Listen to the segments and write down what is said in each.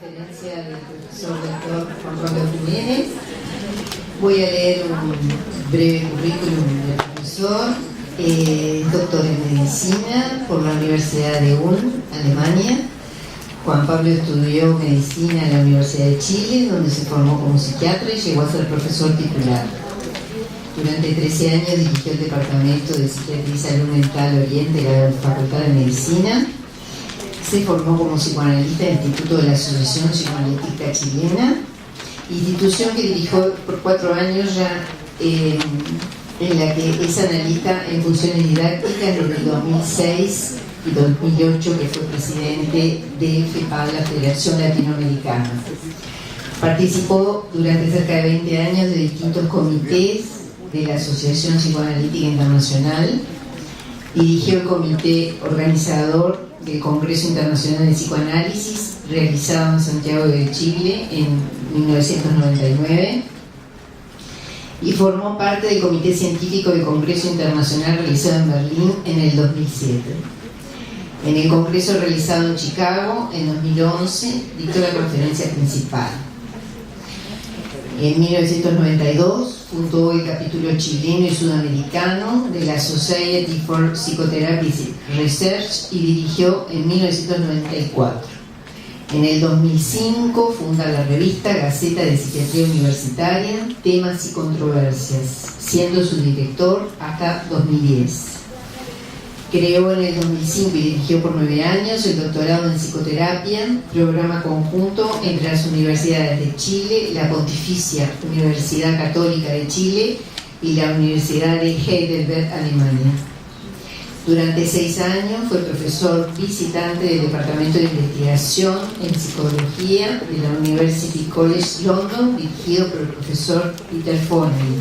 conferencia del profesor doctor Juan Pablo Jiménez. Voy a leer un breve currículum del profesor. Doctor en Medicina por la Universidad de Ulm, Alemania. Juan Pablo estudió Medicina en la Universidad de Chile, donde se formó como psiquiatra y llegó a ser profesor titular. Durante 13 años dirigió el Departamento de Psiquiatría y Salud Mental Oriente de la Facultad de Medicina. Se formó como psicoanalista en el Instituto de la Asociación Psicoanalítica Chilena, institución que dirigió por 4 años ya, en la que es analista en funciones didácticas desde el 2006 y 2008, que fue presidente de FEPAD, la Federación Latinoamericana. Participó durante cerca de 20 años de distintos comités de la Asociación Psicoanalítica Internacional. Dirigió el comité organizador del Congreso Internacional de Psicoanálisis, realizado en Santiago de Chile en 1999, y formó parte del Comité Científico del Congreso Internacional realizado en Berlín en el 2007. En el Congreso realizado en Chicago en 2011 dictó la conferencia principal. En 1992 fundó el capítulo chileno y sudamericano de la Society for Psychotherapy Research y dirigió en 1994. En el 2005 funda la revista Gaceta de Psiquiatría Universitaria, Temas y Controversias, siendo su director hasta 2010. Creó en el 2005 y dirigió por 9 años el doctorado en psicoterapia, programa conjunto entre las universidades de Chile, la Pontificia Universidad Católica de Chile y la Universidad de Heidelberg, Alemania. Durante 6 años fue profesor visitante del Departamento de Investigación en Psicología de la University College London, dirigido por el profesor Peter Fournier,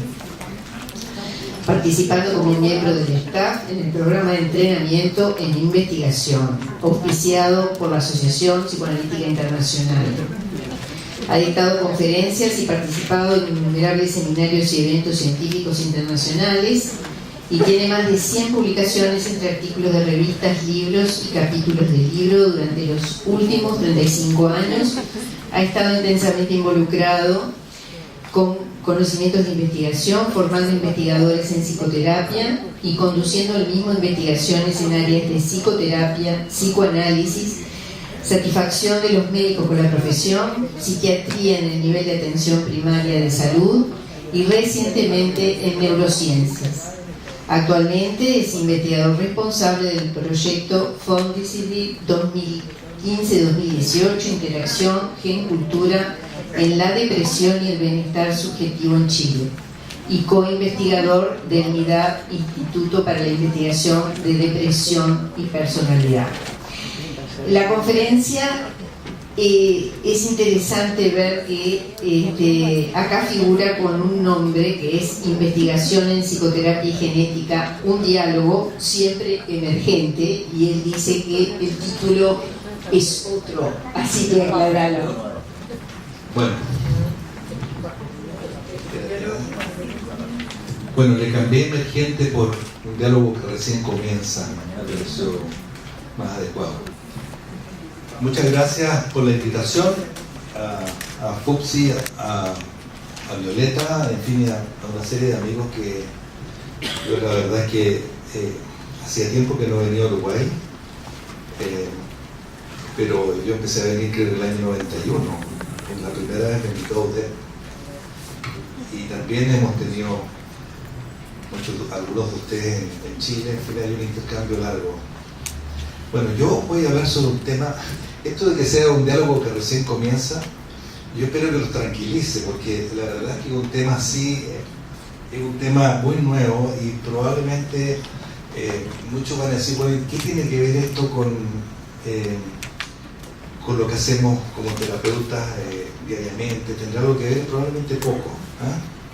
participando como miembro del staff en el programa de entrenamiento en investigación, auspiciado por la Asociación Psicoanalítica Internacional. Ha dictado conferencias y participado en innumerables seminarios y eventos científicos internacionales, y tiene más de 100 publicaciones entre artículos de revistas, libros y capítulos de libro. Durante los últimos 35 años ha estado intensamente involucrado con conocimientos de investigación, formando investigadores en psicoterapia y conduciendo él mismo investigaciones en áreas de psicoterapia, psicoanálisis, satisfacción de los médicos con la profesión, psiquiatría en el nivel de atención primaria de salud y recientemente en neurociencias. Actualmente es investigador responsable del proyecto Fondicity 2015-2018, Interacción Gen-Cultura en la depresión y el bienestar subjetivo en Chile, y co-investigador del MIDAP, Instituto para la Investigación de Depresión y Personalidad. La conferencia es interesante ver que acá figura con un nombre que es Investigación en Psicoterapia y Genética, un diálogo siempre emergente, y él dice que el título es otro, así que aclaralo. Bueno, le cambié emergente por un diálogo que recién comienza, me pareció más adecuado. Muchas gracias por la invitación a Fupsi, a Violeta, en fin, a una serie de amigos que yo la verdad es que hacía tiempo que no venía a Uruguay, pero yo empecé a venir creo en el año 91, en la primera vez me invitó usted, y también hemos tenido algunos de ustedes en Chile, en fin, hay un intercambio largo. Bueno, yo voy a hablar sobre un tema, esto de que sea un diálogo que recién comienza, yo espero que los tranquilice, porque la verdad es que un tema así es un tema muy nuevo y probablemente muchos van a decir, bueno, ¿qué tiene que ver esto con lo que hacemos como terapeutas diariamente? ¿Tendrá algo que ver? Probablemente poco,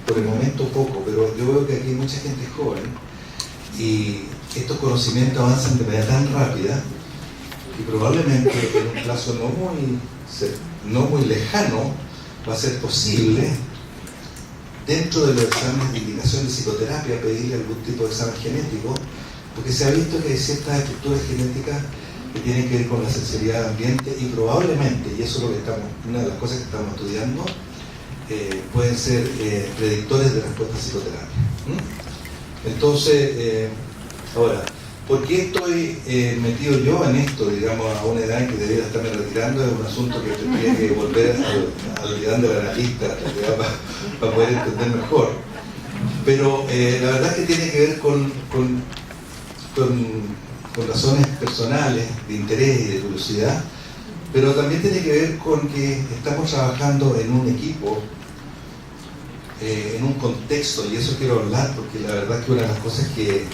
por el momento poco, pero yo veo que aquí hay mucha gente joven y estos conocimientos avanzan de manera tan rápida que probablemente en un plazo no muy lejano va a ser posible, dentro de los exámenes de indicación de psicoterapia, pedirle algún tipo de examen genético, porque se ha visto que hay ciertas estructuras genéticas que tienen que ver con la sensibilidad del ambiente y probablemente, y eso es lo que una de las cosas que estamos estudiando, pueden ser predictores de respuesta a psicoterapia. Entonces, ahora, ¿por qué estoy metido yo en esto, digamos, a una edad en que debería estarme retirando? Es un asunto que tendría que volver al ideal del analista para poder entender mejor. Pero la verdad es que tiene que ver con razones personales, de interés y de curiosidad, pero también tiene que ver con que estamos trabajando en un equipo, en un contexto, y eso quiero hablar porque la verdad es que una de las cosas que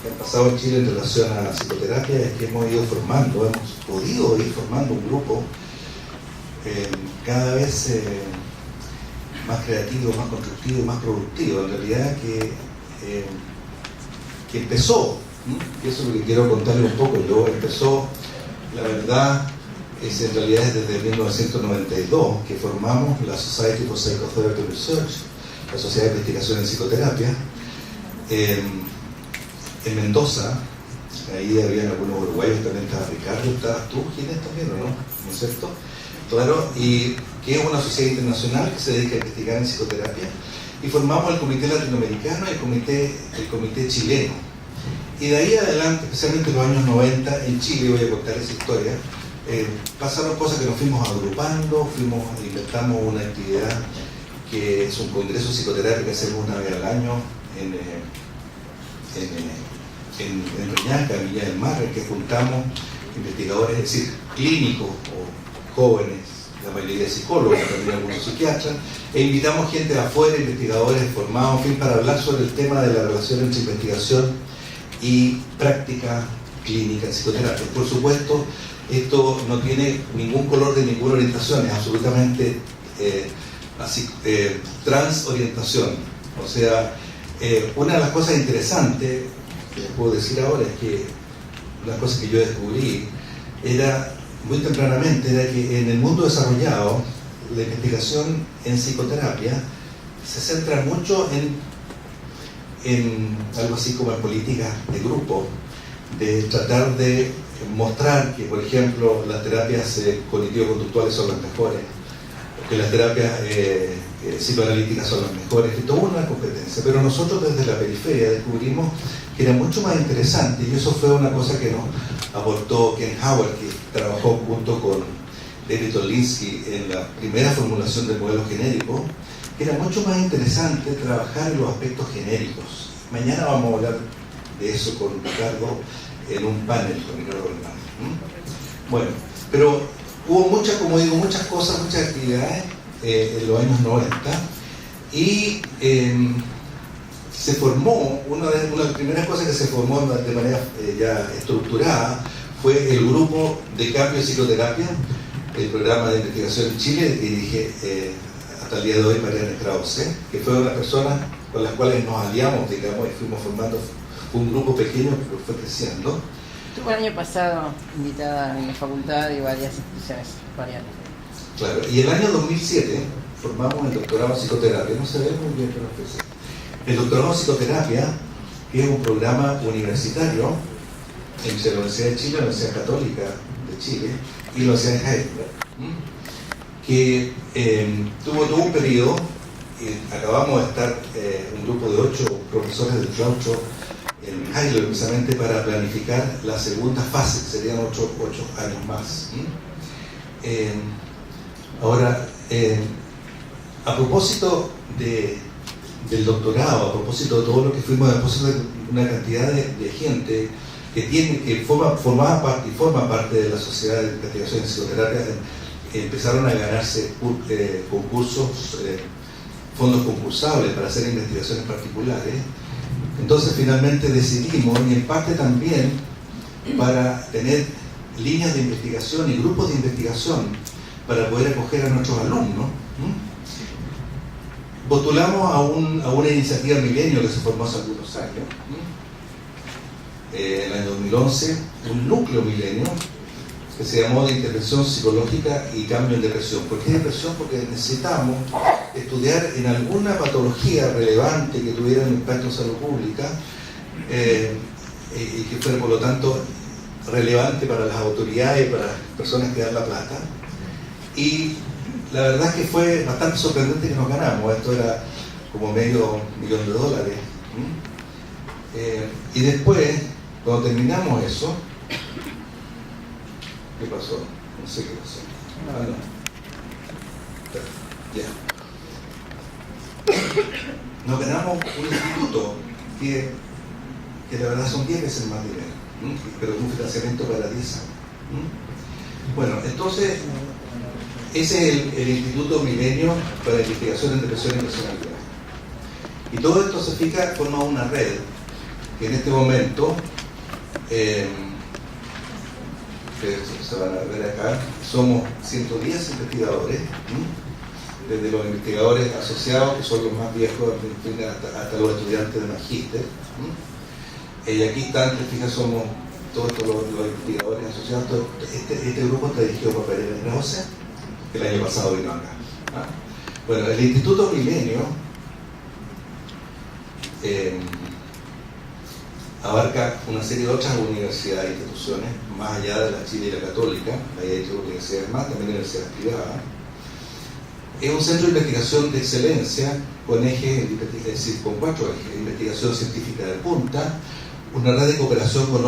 han pasado en Chile en relación a la psicoterapia es que hemos podido ir formando un grupo cada vez más creativo, más constructivo y más productivo, en realidad que empezó, y eso es lo que quiero contarle un poco. Empezó, la verdad, en realidad es desde 1992 que formamos la Society for Psychotherapy Research, la Sociedad de Investigación en Psicoterapia, en Mendoza. Ahí habían algunos uruguayos, también estaba Ricardo, estabas tú, Ginés también, ¿o no? ¿No es cierto? Claro, y que es una sociedad internacional que se dedica a investigar en psicoterapia, y formamos el comité latinoamericano y el comité chileno. Y de ahí adelante, especialmente en los años 90, en Chile, voy a contar esa historia, pasaron cosas que nos fuimos agrupando, inventamos una actividad que es un congreso de psicoterapia que hacemos una vez al año en Reñaca, en Viña del Mar, en que juntamos investigadores, es decir, clínicos o jóvenes, la mayoría de psicólogos, también algunos psiquiatras, e invitamos gente de afuera, investigadores formados, en fin, para hablar sobre el tema de la relación entre investigación y práctica clínica en psicoterapia. Por supuesto, esto no tiene ningún color de ninguna orientación, es absolutamente transorientación. O sea, una de las cosas interesantes que les puedo decir ahora es que una cosa que yo descubrí era muy tempranamente, era que en el mundo desarrollado la investigación en psicoterapia se centra mucho en algo así como en políticas de grupo, de tratar de mostrar que, por ejemplo, las terapias cognitivo-conductuales son las mejores, que las terapias psicoanalíticas son las mejores, que toda una competencia. Pero nosotros desde la periferia descubrimos que era mucho más interesante, y eso fue una cosa que nos aportó Ken Howard, que trabajó junto con David Orlinsky en la primera formulación del modelo genérico, que era mucho más interesante trabajar en los aspectos genéricos. Mañana vamos a hablar de eso con Ricardo en un panel con Ricardo Hernández. Bueno, pero hubo muchas, como digo, muchas cosas, muchas actividades en los años 90, y se formó, una de las primeras cosas que se formó de manera ya estructurada fue el grupo de cambio de psicoterapia, el programa de investigación en Chile, que dirige hasta el día de hoy Mariana Krause, que fue una persona con las cuales nos aliamos, digamos, y fuimos formando un grupo pequeño que fue creciendo. Estuvo el año pasado invitada en la facultad y varias instituciones variadas. Claro, y el año 2007 formamos el doctorado en psicoterapia, no se ve muy bien, pero es el doctorado en psicoterapia, que es un programa universitario entre la Universidad de Chile, la Universidad Católica de Chile y la Universidad de Heidelberg, que tuvo todo un periodo. Acabamos de estar un grupo de 8 profesores del claustro en Heidelberg precisamente para planificar la segunda fase, que serían 8 años más. Ahora, a propósito del doctorado, a propósito de todo lo que fuimos, a propósito de una cantidad de gente que formaba parte y forma parte de la Sociedad de Investigación en Psicoterapia, empezaron a ganarse concursos, fondos concursables para hacer investigaciones particulares. Entonces finalmente decidimos, y en parte también para tener líneas de investigación y grupos de investigación para poder acoger a nuestros alumnos, postulamos a una iniciativa Milenio que se formó hace algunos años, en el año 2011, un núcleo Milenio que se llamó de intervención psicológica y cambio en depresión. ¿Por qué depresión? Porque necesitamos estudiar en alguna patología relevante que tuviera un impacto en salud pública y que fuera, por lo tanto, relevante para las autoridades y para las personas que dan la plata. Y la verdad es que fue bastante sorprendente que nos ganamos. Esto era como $500,000. Y después, cuando terminamos eso, ¿qué pasó? No sé qué pasó. Ah, no. Ya. Nos ganamos un instituto que la verdad son 10 veces más dinero, pero un financiamiento para 10 años. Bueno, entonces, ese es el Instituto Milenio para la Investigación en Depresión y Personalidad. Y todo esto forma una red que en este momento, que se van a ver acá, somos 110 investigadores, desde los investigadores asociados, que son los más viejos, hasta los estudiantes de magíster. Y aquí están, te fijas, somos todos los investigadores asociados. Este grupo está dirigido por Pereira Krause, que el año pasado vino acá. Bueno, el Instituto Milenio abarca una serie de otras universidades e instituciones, más allá de la Chile y la Católica, hay hecho universidades más, también universidades privadas. Es un centro de investigación de excelencia con ejes, es decir, con 4 ejes: investigación científica de punta, una red de cooperación con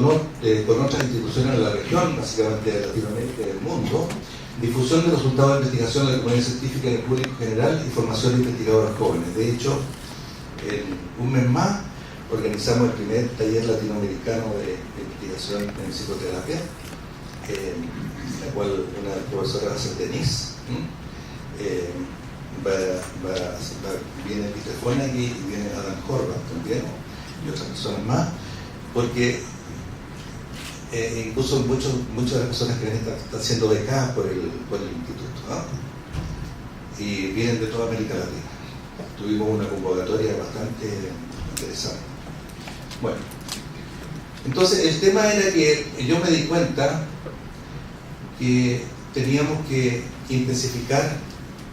otras instituciones de la región, básicamente de Latinoamérica y del mundo, difusión de resultados de investigación de la comunidad científica en el público general y formación de investigadores jóvenes. De hecho, en un mes más organizamos el primer taller latinoamericano de investigación en psicoterapia, en la cual una profesora va a ser Denise. Viene Peter Fonagy y viene Adam Horvath también, y otras personas más, porque incluso muchas de las personas que vienen están siendo becadas por el instituto, ¿no? Y vienen de toda América Latina. Tuvimos una convocatoria bastante interesante. Bueno, entonces el tema era que yo me di cuenta que teníamos que intensificar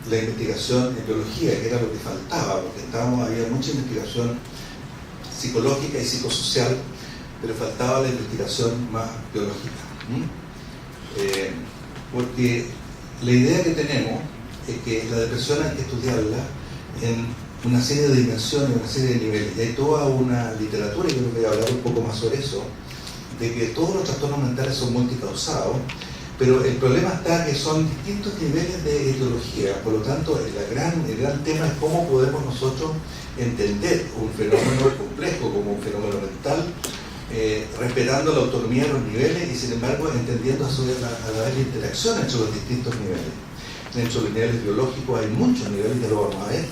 la investigación en biología, que era lo que faltaba, porque había mucha investigación psicológica y psicosocial, pero faltaba la investigación más biológica. Porque la idea que tenemos es que la depresión hay que estudiarla en una serie de dimensiones, una serie de niveles. Y hay toda una literatura, y yo voy a hablar un poco más sobre eso, de que todos los trastornos mentales son multicausados, pero el problema está que son distintos niveles de etiología. Por lo tanto, el gran tema es cómo podemos nosotros entender un fenómeno complejo como un fenómeno mental, respetando la autonomía de los niveles y sin embargo entendiendo a la vez la interacción entre los distintos niveles. Dentro de los niveles biológicos hay muchos niveles, ya lo vamos a ver.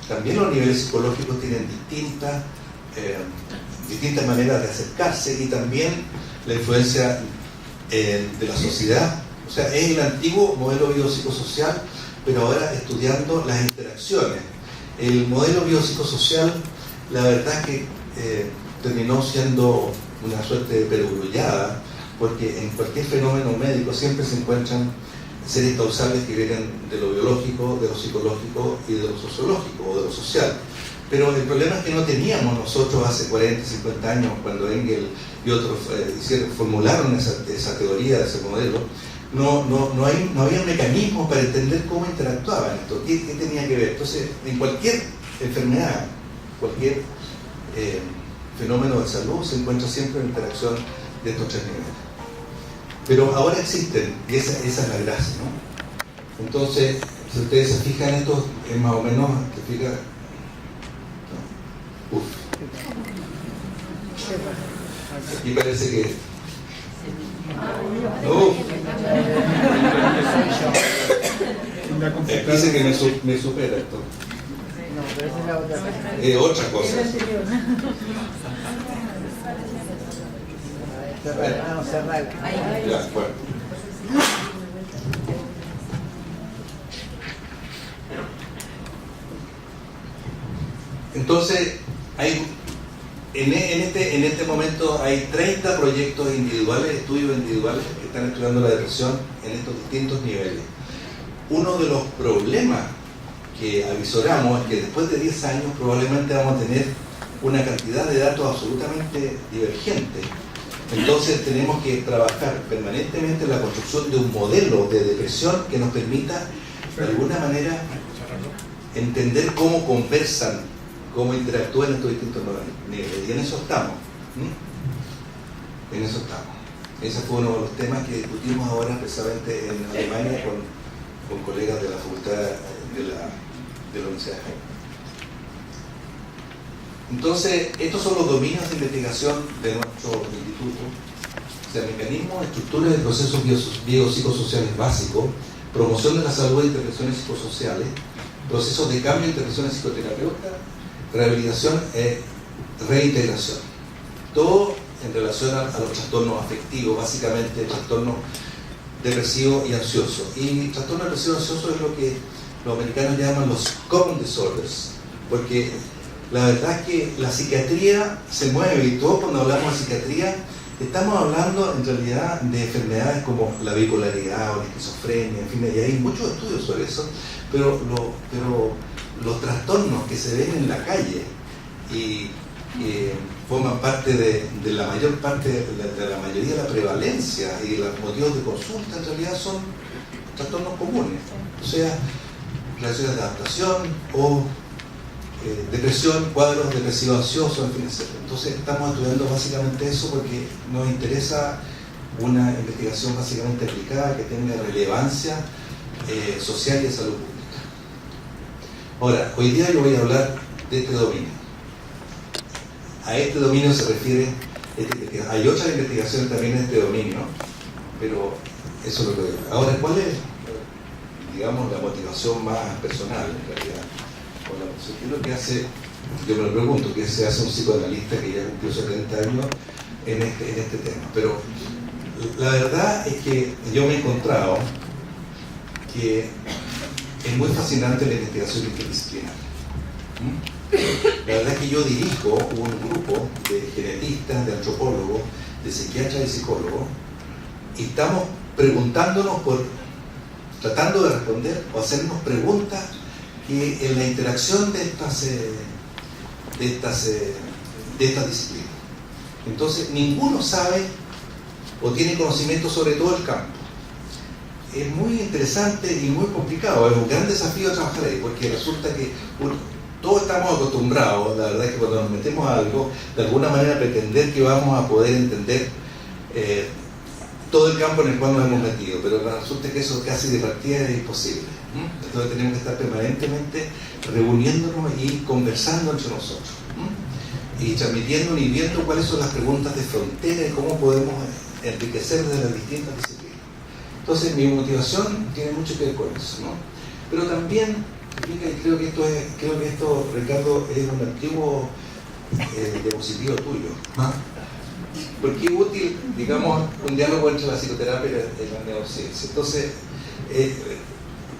También los niveles psicológicos tienen distintas maneras de acercarse, y también la influencia de la sociedad. O sea, es el antiguo modelo biopsicosocial, pero ahora estudiando las interacciones. El modelo biopsicosocial, la verdad es que terminó siendo una suerte de perogrullada, porque en cualquier fenómeno médico siempre se encuentran series causales que vienen de lo biológico, de lo psicológico y de lo sociológico o de lo social. Pero el problema es que no teníamos nosotros hace 40, 50 años, cuando Engel y otros formularon esa teoría, ese modelo, no había mecanismos para entender cómo interactuaban esto, qué tenía que ver. Entonces, en cualquier enfermedad, cualquier fenómeno de salud, se encuentra siempre una interacción de estos 3 niveles. Pero ahora existen, y esa es la gracia, ¿no? Entonces, si ustedes se fijan, esto es más o menos, ¿te fijas? Uf. Aquí parece que... Dice que me supera esto. No, pero esa es la otra. Es otra cosa. Cerrar. Ya, bueno. Entonces, en este momento hay 30 proyectos individuales, estudios individuales que están estudiando la depresión en estos distintos niveles. Uno de los problemas que avisoramos es que después de 10 años probablemente vamos a tener una cantidad de datos absolutamente divergentes Entonces tenemos que trabajar permanentemente en la construcción de un modelo de depresión que nos permita, de alguna manera, entender cómo conversan, cómo interactúan estos distintos niveles. Y en eso estamos. En eso estamos. Ese fue uno de los temas que discutimos ahora precisamente en Alemania con colegas de la facultad de la Universidad de Heidelberg. Entonces, estos son los dominios de investigación de nuestro instituto. O sea, mecanismos, estructuras de procesos biopsicosociales básicos, promoción de la salud e intervenciones psicosociales, procesos de cambio e intervenciones psicoterapeutas, rehabilitación e reintegración. Todo en relación a los trastornos afectivos, básicamente trastornos depresivos y ansiosos. Y trastorno depresivo y ansioso es lo que los americanos llaman los common disorders, porque la verdad es que la psiquiatría se mueve, y todos cuando hablamos de psiquiatría estamos hablando en realidad de enfermedades como la bipolaridad o la esquizofrenia, en fin, y hay muchos estudios sobre eso, pero los trastornos que se ven en la calle y forman parte de la mayor parte de la mayoría de la prevalencia y los motivos de consulta en realidad son trastornos comunes, o sea, reacciones de adaptación o depresión, cuadros depresivos ansiosos, en fin, etc. Entonces estamos estudiando básicamente eso porque nos interesa una investigación básicamente aplicada que tenga relevancia social y de salud pública. Ahora, hoy día yo voy a hablar de este dominio. A este dominio se refiere, hay otras investigaciones también en este dominio, pero eso es lo que voy a hablar. Ahora, ¿cuál es, digamos, la motivación más personal en realidad? ¿Qué es lo que hace? Yo me lo pregunto, ¿qué se hace un psicoanalista que ya cumplió 70 años en este tema? Pero la verdad es que yo me he encontrado que es muy fascinante la investigación interdisciplinar. La verdad es que yo dirijo un grupo de genetistas, de antropólogos, de psiquiatras y psicólogos, y estamos preguntándonos tratando de responder o hacernos preguntas que en la interacción de estas disciplinas. Entonces, ninguno sabe o tiene conocimiento sobre todo el campo. Es muy interesante y muy complicado, es un gran desafío trabajar ahí, porque resulta que todos estamos acostumbrados, la verdad es que cuando nos metemos a algo, de alguna manera pretender que vamos a poder entender todo el campo en el cual nos hemos metido, pero resulta que eso casi de partida es imposible. Entonces tenemos que estar permanentemente reuniéndonos y conversando entre nosotros y transmitiendo y viendo cuáles son las preguntas de frontera y cómo podemos enriquecer desde las distintas disciplinas. Entonces mi motivación tiene mucho que ver con eso, ¿no? Pero también creo que esto, Ricardo, es un antiguo diapositivo tuyo, ¿no? Porque es útil, digamos, un diálogo entre la psicoterapia y la neurociencia. Entonces,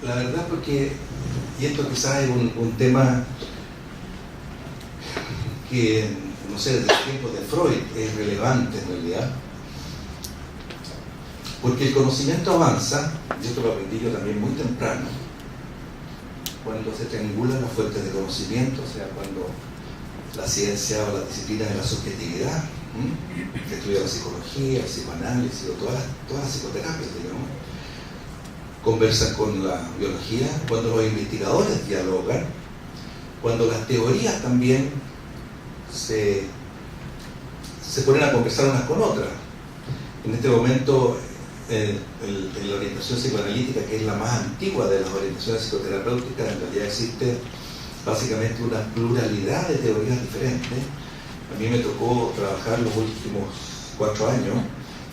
la verdad, porque, y esto quizás es un tema que, no sé, desde el tiempo de Freud es relevante en realidad, porque el conocimiento avanza, y esto lo aprendí yo también muy temprano, cuando se triangulan las fuentes de conocimiento, o sea, cuando la ciencia o las disciplinas de la subjetividad, que estudia la psicología, el psicoanálisis o todas las psicoterapias, digamos, conversan con la biología, cuando los investigadores dialogan, cuando las teorías también se ponen a conversar unas con otras. En este momento, en la orientación psicoanalítica, que es la más antigua de las orientaciones psicoterapéuticas, en realidad existe básicamente una pluralidad de teorías diferentes. A mí me tocó trabajar los últimos 4 años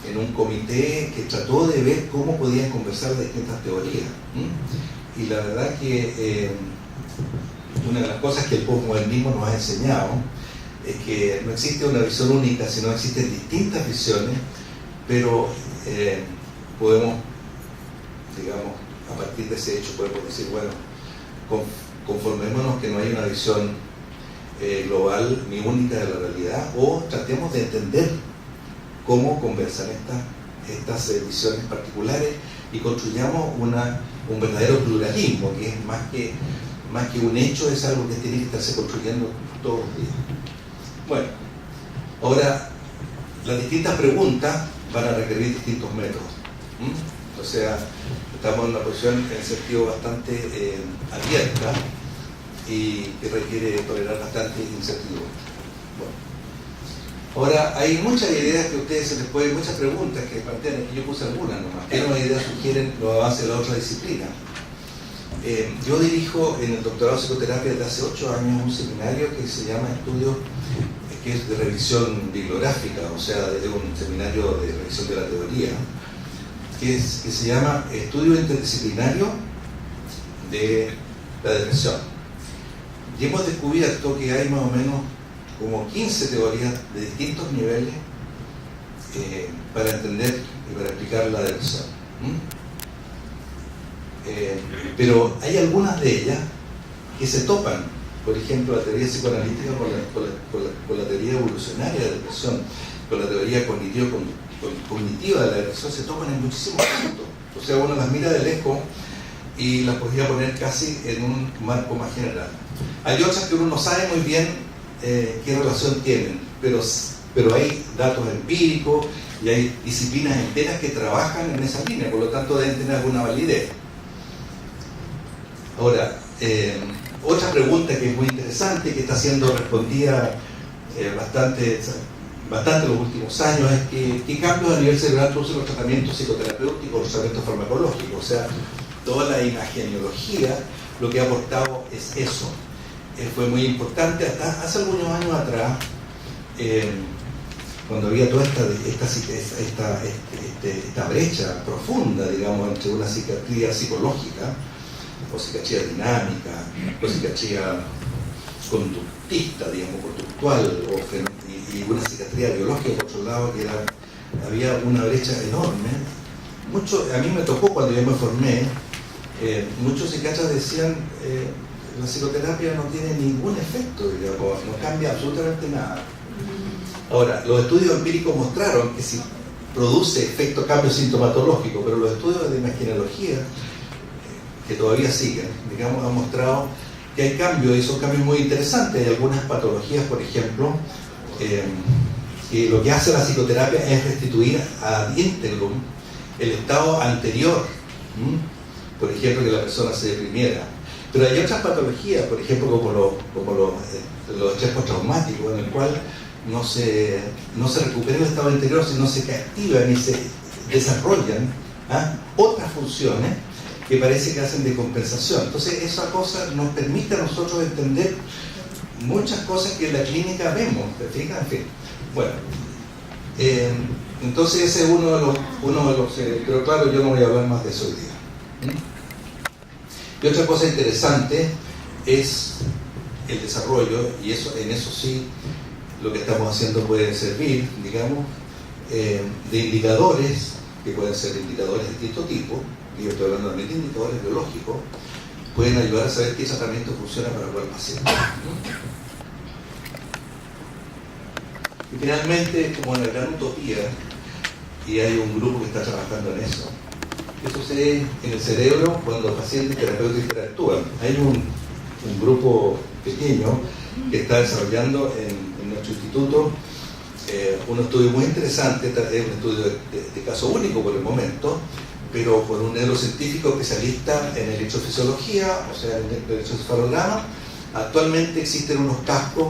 en un comité que trató de ver cómo podían conversar distintas teorías. Y la verdad que una de las cosas que el postmodernismo nos ha enseñado es que no existe una visión única, sino existen distintas visiones, pero podemos, digamos, a partir de ese hecho podemos decir, bueno, conformémonos que no hay una visión global ni única de la realidad, o tratemos de entender cómo conversan estas visiones particulares y construyamos un verdadero pluralismo, que es más que un hecho, es algo que tiene que estarse construyendo todos los días. Bueno, ahora, las distintas preguntas van a requerir distintos métodos. O sea, estamos en una posición en sentido bastante abierta y que requiere tolerar bastante incertidumbre. Bueno. Ahora, hay muchas ideas que a ustedes se les pueden, muchas preguntas que plantean, aquí yo puse algunas nomás, que nuevas ideas sugieren los avances de la otra disciplina. Yo dirijo en el doctorado de psicoterapia desde hace 8 años un seminario que se llama Estudios, que es de revisión bibliográfica, o sea, de un seminario de revisión de la teoría, que se llama Estudio Interdisciplinario de la Depresión. Y hemos descubierto que hay más o menos como 15 teorías de distintos niveles para entender y para explicar la depresión. Pero hay algunas de ellas que se topan, por ejemplo, la teoría psicoanalítica con la teoría evolucionaria de la depresión, con la teoría cognitiva de la depresión, se topan en muchísimos puntos. O sea, uno las mira de lejos y las podría poner casi en un marco más general. Hay otras que uno no sabe muy bien qué relación tienen, pero hay datos empíricos y hay disciplinas enteras que trabajan en esa línea, por lo tanto deben tener alguna validez. Ahora, otra pregunta que es muy interesante, que está siendo respondida bastante en los últimos años, es qué cambios a nivel cerebral producen los tratamientos psicoterapéuticos, los tratamientos farmacológicos. O sea, toda la imageniología lo que ha aportado es eso. Fue muy importante hasta hace algunos años atrás, cuando había toda esta brecha profunda, digamos, entre una psiquiatría psicológica, o psiquiatría dinámica, o psiquiatría conductista, digamos, conductual, y una psiquiatría biológica, por otro lado, había una brecha enorme. A mí me tocó cuando yo me formé, muchos psiquiatras decían, la psicoterapia no tiene ningún efecto, digamos, no cambia absolutamente nada. Ahora, los estudios empíricos mostraron que sí produce efecto cambio sintomatológico, pero los estudios de imagenología, que todavía siguen, digamos, han mostrado que hay cambios, y son cambios muy interesantes. Hay algunas patologías, por ejemplo, que lo que hace la psicoterapia es restituir ad integrum el estado anterior, por ejemplo, que la persona se deprimiera. Pero hay otras patologías, por ejemplo, como los estrés postraumáticos, en el cual no se recupera el estado anterior, sino se activan y se desarrollan otras funciones que parece que hacen de compensación. Entonces, esa cosa nos permite a nosotros entender muchas cosas que en la clínica vemos, ¿te fijas? En fin. Bueno, entonces ese es uno de los pero claro, yo no voy a hablar más de eso hoy día. Y otra cosa interesante es el desarrollo, y en eso sí lo que estamos haciendo puede servir, digamos, de indicadores, que pueden ser indicadores de distinto tipo, y yo estoy hablando también de indicadores biológicos, pueden ayudar a saber qué tratamiento funciona para cuál paciente. Y finalmente, como en la gran utopía, y hay un grupo que está trabajando en eso, ¿qué sucede en el cerebro cuando pacientes y terapeutas interactúan? Hay un grupo pequeño que está desarrollando en nuestro instituto un estudio muy interesante, es un estudio de caso único por el momento, pero por un neurocientífico especialista en electrofisiología, o sea, en el electroencefalograma. Actualmente existen unos cascos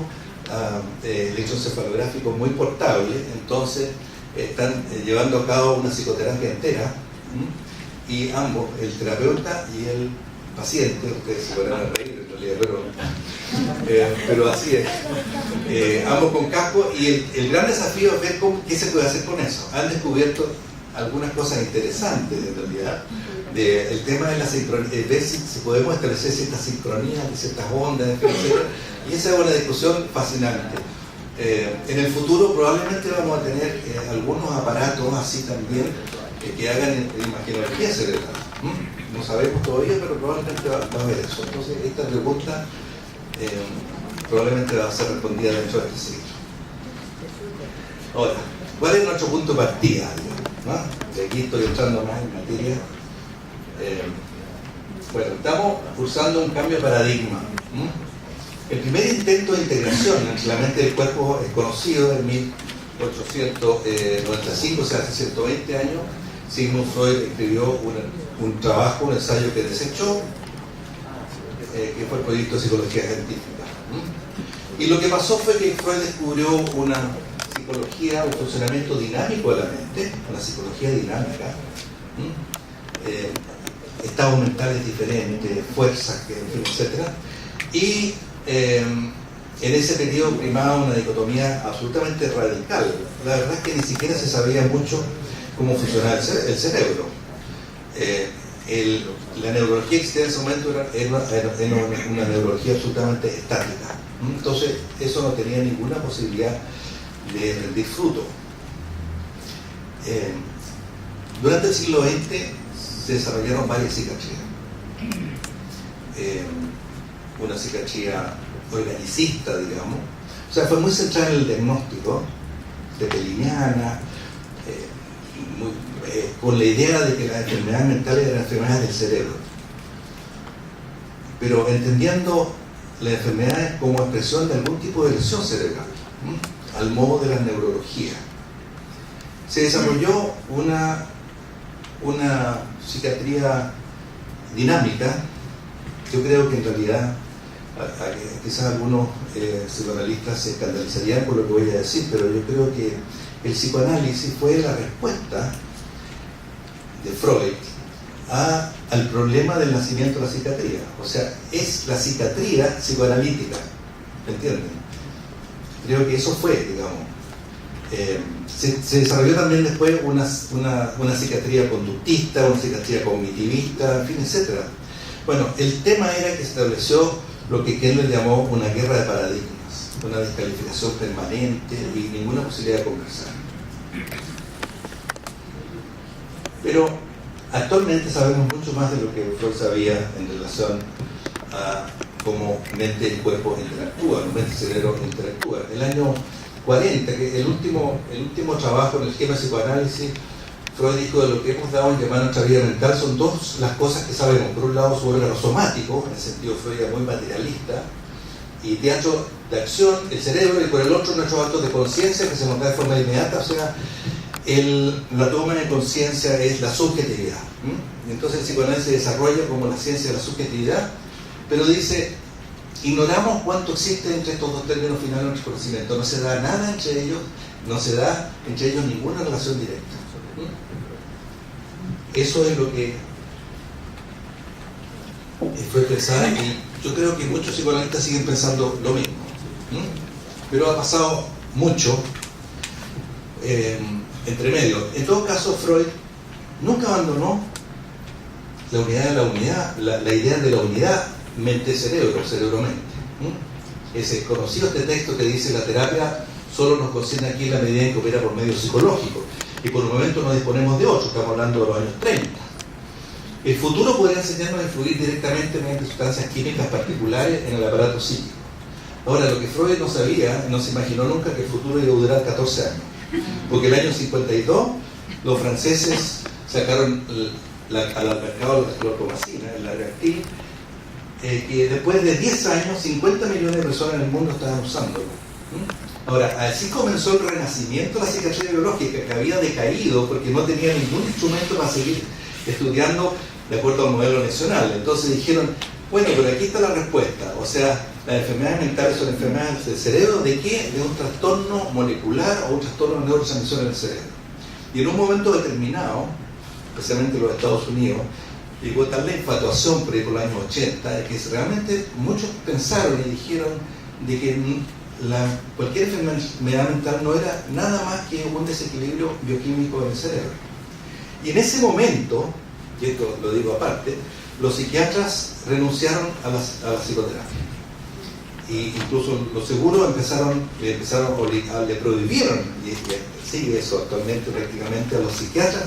electroencefalográficos muy portables, entonces están llevando a cabo una psicoterapia entera, y ambos, el terapeuta y el paciente, ustedes se van a reír en realidad, pero así es, ambos con casco, y el gran desafío es ver qué se puede hacer con eso. Han descubierto algunas cosas interesantes en realidad, el tema de la sincronía, ver si podemos establecer ciertas sincronías, ciertas ondas, etc. Y esa es una discusión fascinante. En el futuro probablemente vamos a tener algunos aparatos así también que hagan imagenología cerebral. No sabemos todavía, pero probablemente va a haber eso. Entonces esta pregunta probablemente va a ser respondida dentro de este ciclo. Ahora, ¿cuál es nuestro punto de partida? De aquí estoy entrando más en materia. Bueno, estamos cursando un cambio de paradigma. El primer intento de integración entre la mente y el cuerpo es conocido en 1895, o sea, hace 120 años, Sigmund Freud escribió un trabajo, un ensayo que desechó, que fue el proyecto de psicología científica. Y lo que pasó fue que Freud descubrió una psicología, un funcionamiento dinámico de la mente, una psicología dinámica, estados mentales diferentes, fuerzas, etc. Y en ese periodo primaba una dicotomía absolutamente radical. La verdad es que ni siquiera se sabía mucho cómo funcionaba el cerebro. La neurología que existía en ese momento era una neurología absolutamente estática. Entonces, eso no tenía ninguna posibilidad de rendir fruto. Durante el siglo XX se desarrollaron varias psiquiatrías. Una psiquiatría organicista, digamos. O sea, fue muy centrada en el diagnóstico, Pepeliniana, con la idea de que las enfermedades mentales eran enfermedades del cerebro. Pero entendiendo las enfermedades como expresión de algún tipo de lesión cerebral, al modo de la neurología. Se desarrolló una psiquiatría dinámica. Yo creo que en realidad quizás algunos psicoanalistas se escandalizarían por lo que voy a decir, pero yo creo que el psicoanálisis fue la respuesta de Freud al problema del nacimiento de la psiquiatría. O sea, es la psiquiatría psicoanalítica, ¿me entienden? Creo que eso fue, digamos. Se desarrolló también después una psiquiatría conductista, una psiquiatría cognitivista, en fin, etc. Bueno, el tema era que se estableció lo que Kendall llamó una guerra de paradigmas, una descalificación permanente y ninguna posibilidad de conversar. Pero actualmente sabemos mucho más de lo que Freud sabía en relación a cómo mente y cuerpo interactúan, mente y cerebro interactúan. El año 40, que el último trabajo en el esquema de psicoanálisis, Freud dijo: de lo que hemos dado en llamar nuestra vida mental son dos las cosas que sabemos. Por un lado, su órgano somático, en el sentido Freud era muy materialista, y teatro de acción, el cerebro, y por el otro nuestros actos de conciencia que se nos da de forma inmediata. O sea, la toma de conciencia es la subjetividad. Entonces el psicoanálisis se desarrolla como la ciencia de la subjetividad, pero dice: ignoramos cuánto existe entre estos dos términos finales de nuestro conocimiento. No se da nada entre ellos, no se da entre ellos ninguna relación directa. Eso es lo que fue pensar, y yo creo que muchos psicoanalistas siguen pensando lo mismo. Pero ha pasado mucho entre medio. En todo caso, Freud nunca abandonó la unidad de la unidad, la idea de la unidad mente-cerebro, cerebro-mente. Ese conocido este texto que dice: la terapia solo nos concierne aquí en la medida en que opera por medios psicológicos, y por el momento no disponemos de otro. Estamos hablando de los años 30. El futuro podría enseñarnos a influir directamente mediante sustancias químicas particulares en el aparato psíquico. Ahora, lo que Freud no sabía, no se imaginó nunca que el futuro iba a durar 14 años. Porque el año 52 los franceses sacaron al mercado la clorpromacina, el Largactil, que después de 10 años 50 millones de personas en el mundo estaban usándolo. Ahora, así comenzó el renacimiento de la psiquiatría biológica, que había decaído porque no tenía ningún instrumento para seguir estudiando de acuerdo al modelo nacional. Entonces dijeron: bueno, pero aquí está la respuesta. O sea, las enfermedades mentales son enfermedades del cerebro. ¿De qué? De un trastorno molecular o un trastorno de neurotransmisión en el cerebro. Y en un momento determinado, especialmente en los Estados Unidos, llegó tal la infatuación por los años 80, que realmente muchos pensaron y dijeron de que cualquier enfermedad mental no era nada más que un desequilibrio bioquímico en el cerebro. Y en ese momento, y esto lo digo aparte, los psiquiatras renunciaron a la psicoterapia. Y incluso los seguros le prohibieron, y sigue eso actualmente prácticamente, a los psiquiatras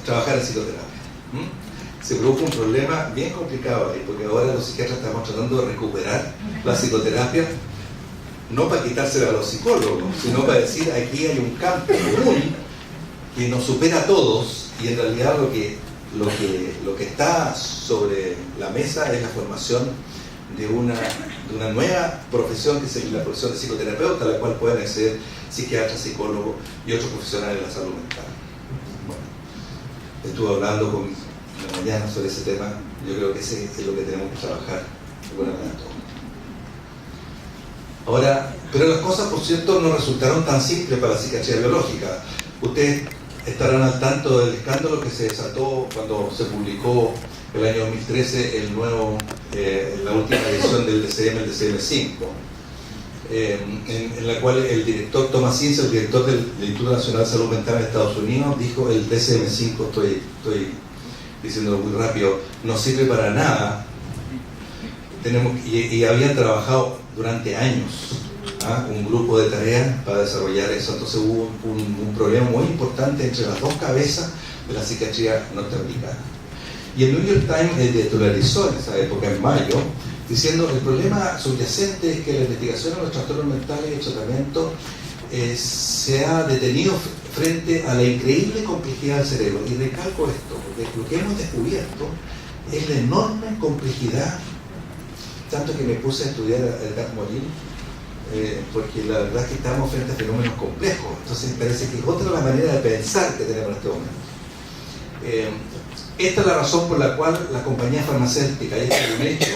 trabajar en psicoterapia. Se produjo un problema bien complicado ahí, porque ahora los psiquiatras estamos tratando de recuperar la psicoterapia, no para quitársela a los psicólogos, sino para decir: aquí hay un campo común que nos supera a todos, y en realidad lo que está sobre la mesa es la formación de una nueva profesión que es la profesión de psicoterapeuta, a la cual pueden acceder psiquiatras, psicólogos y otros profesionales de la salud mental. Bueno, estuve hablando con la mañana sobre ese tema. Yo creo que ese es lo que tenemos que trabajar de buena manera todos. Ahora, pero las cosas, por cierto, no resultaron tan simples para la psiquiatría biológica. Ustedes estarán al tanto del escándalo que se desató cuando se publicó el año 2013 la última edición del DSM, el DSM-5, en la cual el director Thomas Ince, el director del Instituto Nacional de Salud Mental en Estados Unidos, dijo: el DSM-5, estoy diciendo muy rápido, no sirve para nada. Y habían trabajado durante años un grupo de tareas para desarrollar eso. Entonces hubo un problema muy importante entre las dos cabezas de la psiquiatría norteamericana. Y el New York Times titularizó en esa época, en mayo, diciendo: el problema subyacente es que la investigación de los trastornos mentales y el tratamiento se ha detenido frente a la increíble complejidad del cerebro. Y recalco esto, porque lo que hemos descubierto es la enorme complejidad, tanto que me puse a estudiar a Edgar Morin, porque la verdad es que estamos frente a fenómenos complejos. Entonces parece que es otra la manera de pensar que tenemos en este momento. Esta es la razón por la cual las compañías farmacéuticas y experimentos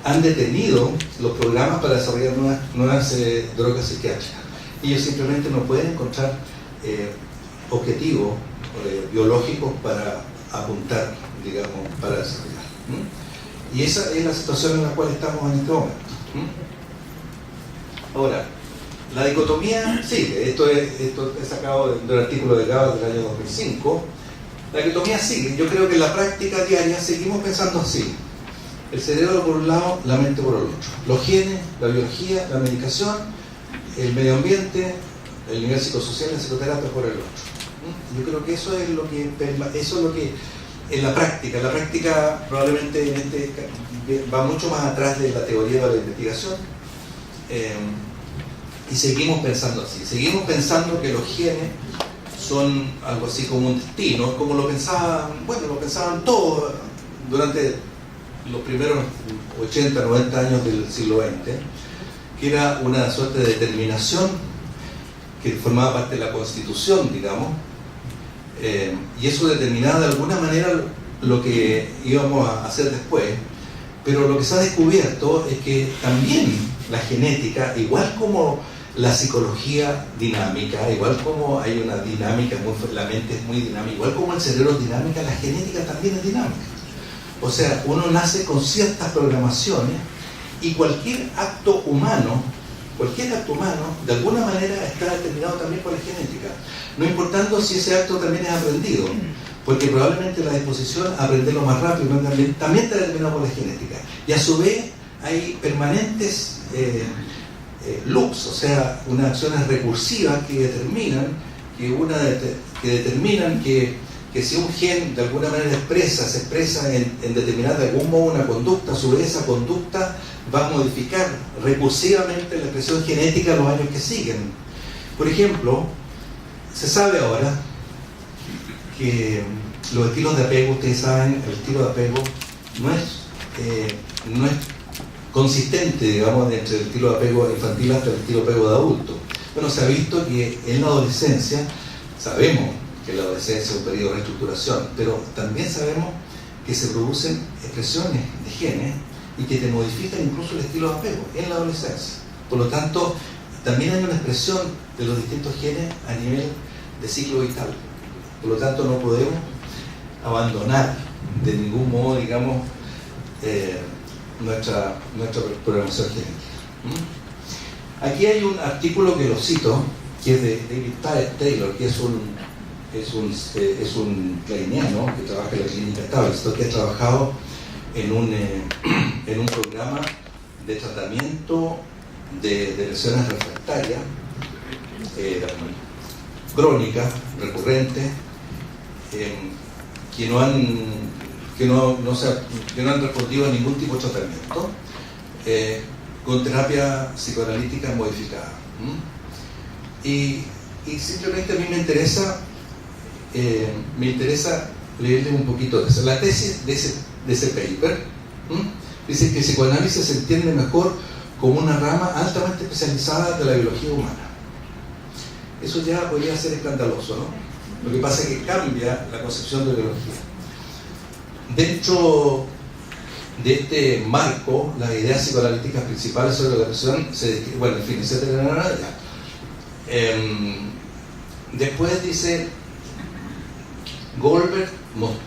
han detenido los programas para desarrollar nuevas drogas psiquiátricas. Ellos simplemente no pueden encontrar objetivos biológicos para apuntar, digamos, para desarrollar. Y esa es la situación en la cual estamos en este momento. Ahora, la dicotomía sigue. Esto es sacado del artículo de Gaba del año 2005. La dicotomía sigue. Yo creo que en la práctica diaria seguimos pensando así: el cerebro por un lado, la mente por el otro, los genes, la biología, la medicación, el medio ambiente, el nivel psicosocial y la psicoterapia por el otro. Yo creo que eso es lo que en la práctica probablemente va mucho más atrás de la teoría de la investigación, y seguimos pensando así. Seguimos pensando que los genes son algo así como un destino, como lo pensaban todos durante los primeros 80, 90 años del siglo XX, que era una suerte de determinación que formaba parte de la Constitución, digamos, y eso determinaba de alguna manera lo que íbamos a hacer después. Pero lo que se ha descubierto es que también la genética, igual como la psicología dinámica, igual como hay una dinámica, la mente es muy dinámica, igual como el cerebro es dinámica, la genética también es dinámica. O sea, uno nace con ciertas programaciones y cualquier acto humano de alguna manera está determinado también por la genética, no importando si ese acto también es aprendido, porque probablemente la disposición a aprenderlo más rápido también está determinado por la genética. Y a su vez hay permanentes loops, o sea, unas acciones recursivas que determinan que si un gen de alguna manera se expresa en determinada, de algún modo, una conducta, a su vez esa conducta va a modificar recursivamente la expresión genética en los años que siguen. Por ejemplo, se sabe ahora que los estilos de apego, ustedes saben, el estilo de apego no es consistente, digamos, entre el estilo de apego infantil hasta el estilo de apego de adulto. Bueno, se ha visto que en la adolescencia, sabemos que la adolescencia es un periodo de reestructuración, pero también sabemos que se producen expresiones de genes y que te modifican incluso el estilo de apego en la adolescencia. Por lo tanto, también hay una expresión de los distintos genes a nivel de ciclo vital. Por lo tanto, no podemos abandonar de ningún modo, digamos, nuestra programación genética. Aquí hay un artículo que lo cito, que es de David Taylor, que es un clariniano que trabaja en la clínica Tavistock, que ha trabajado en un programa de tratamiento de lesiones refractarias crónicas, recurrentes, que no han respondido a ningún tipo de tratamiento, con terapia psicoanalítica modificada. Y simplemente a mí me interesa leerles un poquito de eso. La tesis de ese paper Dice que el psicoanálisis se entiende mejor como una rama altamente especializada de la biología humana. Eso ya podría ser escandaloso, ¿no? Lo que pasa es que cambia la concepción de biología. Dentro de este marco, las ideas psicoanalíticas principales sobre la depresión se describen, bueno, en fin, etcétera. Después dice, Goldberg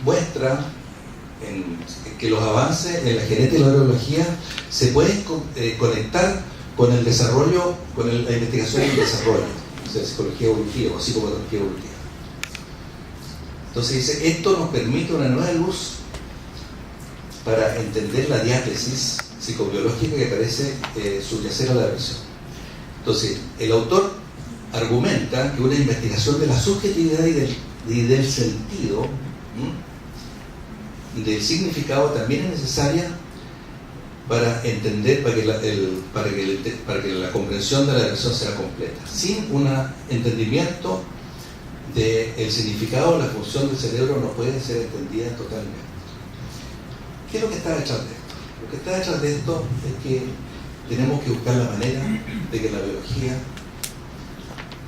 muestra que los avances en la genética y la neurología se pueden conectar con el desarrollo, con la investigación y el desarrollo, o sea, psicología evolutiva o psicopatología evolutiva. Entonces dice, esto nos permite una nueva luz para entender la diátesis psicobiológica que parece subyacer a la depresión. Entonces, el autor argumenta que una investigación de la subjetividad y del sentido, del significado, también es necesaria para entender, para que la comprensión de la depresión sea completa. Sin un entendimiento del significado, la función del cerebro no puede ser entendida totalmente. ¿Qué es lo que está detrás de esto? Lo que está detrás de esto es que tenemos que buscar la manera de que la biología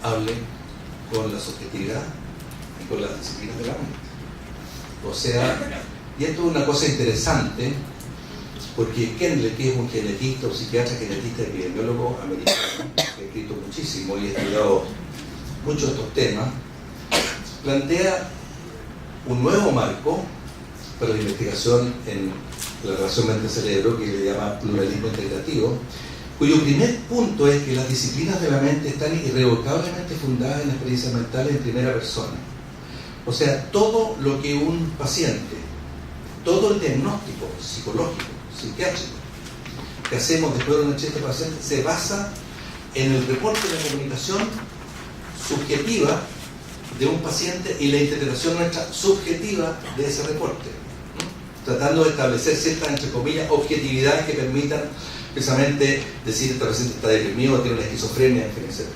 hable con la subjetividad y con las disciplinas de la mente. O sea, y esto es una cosa interesante, porque Kendall, que es un genetista o psiquiatra genetista epidemiólogo americano, que ha escrito muchísimo y ha estudiado muchos de estos temas, plantea un nuevo marco para la investigación en la relación mente-cerebro, que le llama pluralismo integrativo, cuyo primer punto es que las disciplinas de la mente están irrevocablemente fundadas en experiencias mentales en primera persona. O sea, todo lo que un paciente, todo el diagnóstico psicológico, psiquiátrico, que hacemos después de una entrevista paciente, se basa en el reporte de la comunicación subjetiva de un paciente y la interpretación nuestra subjetiva de ese reporte, tratando de establecer ciertas, entre comillas, objetividades que permitan precisamente decir este paciente está deprimido, tiene una esquizofrenia, etc.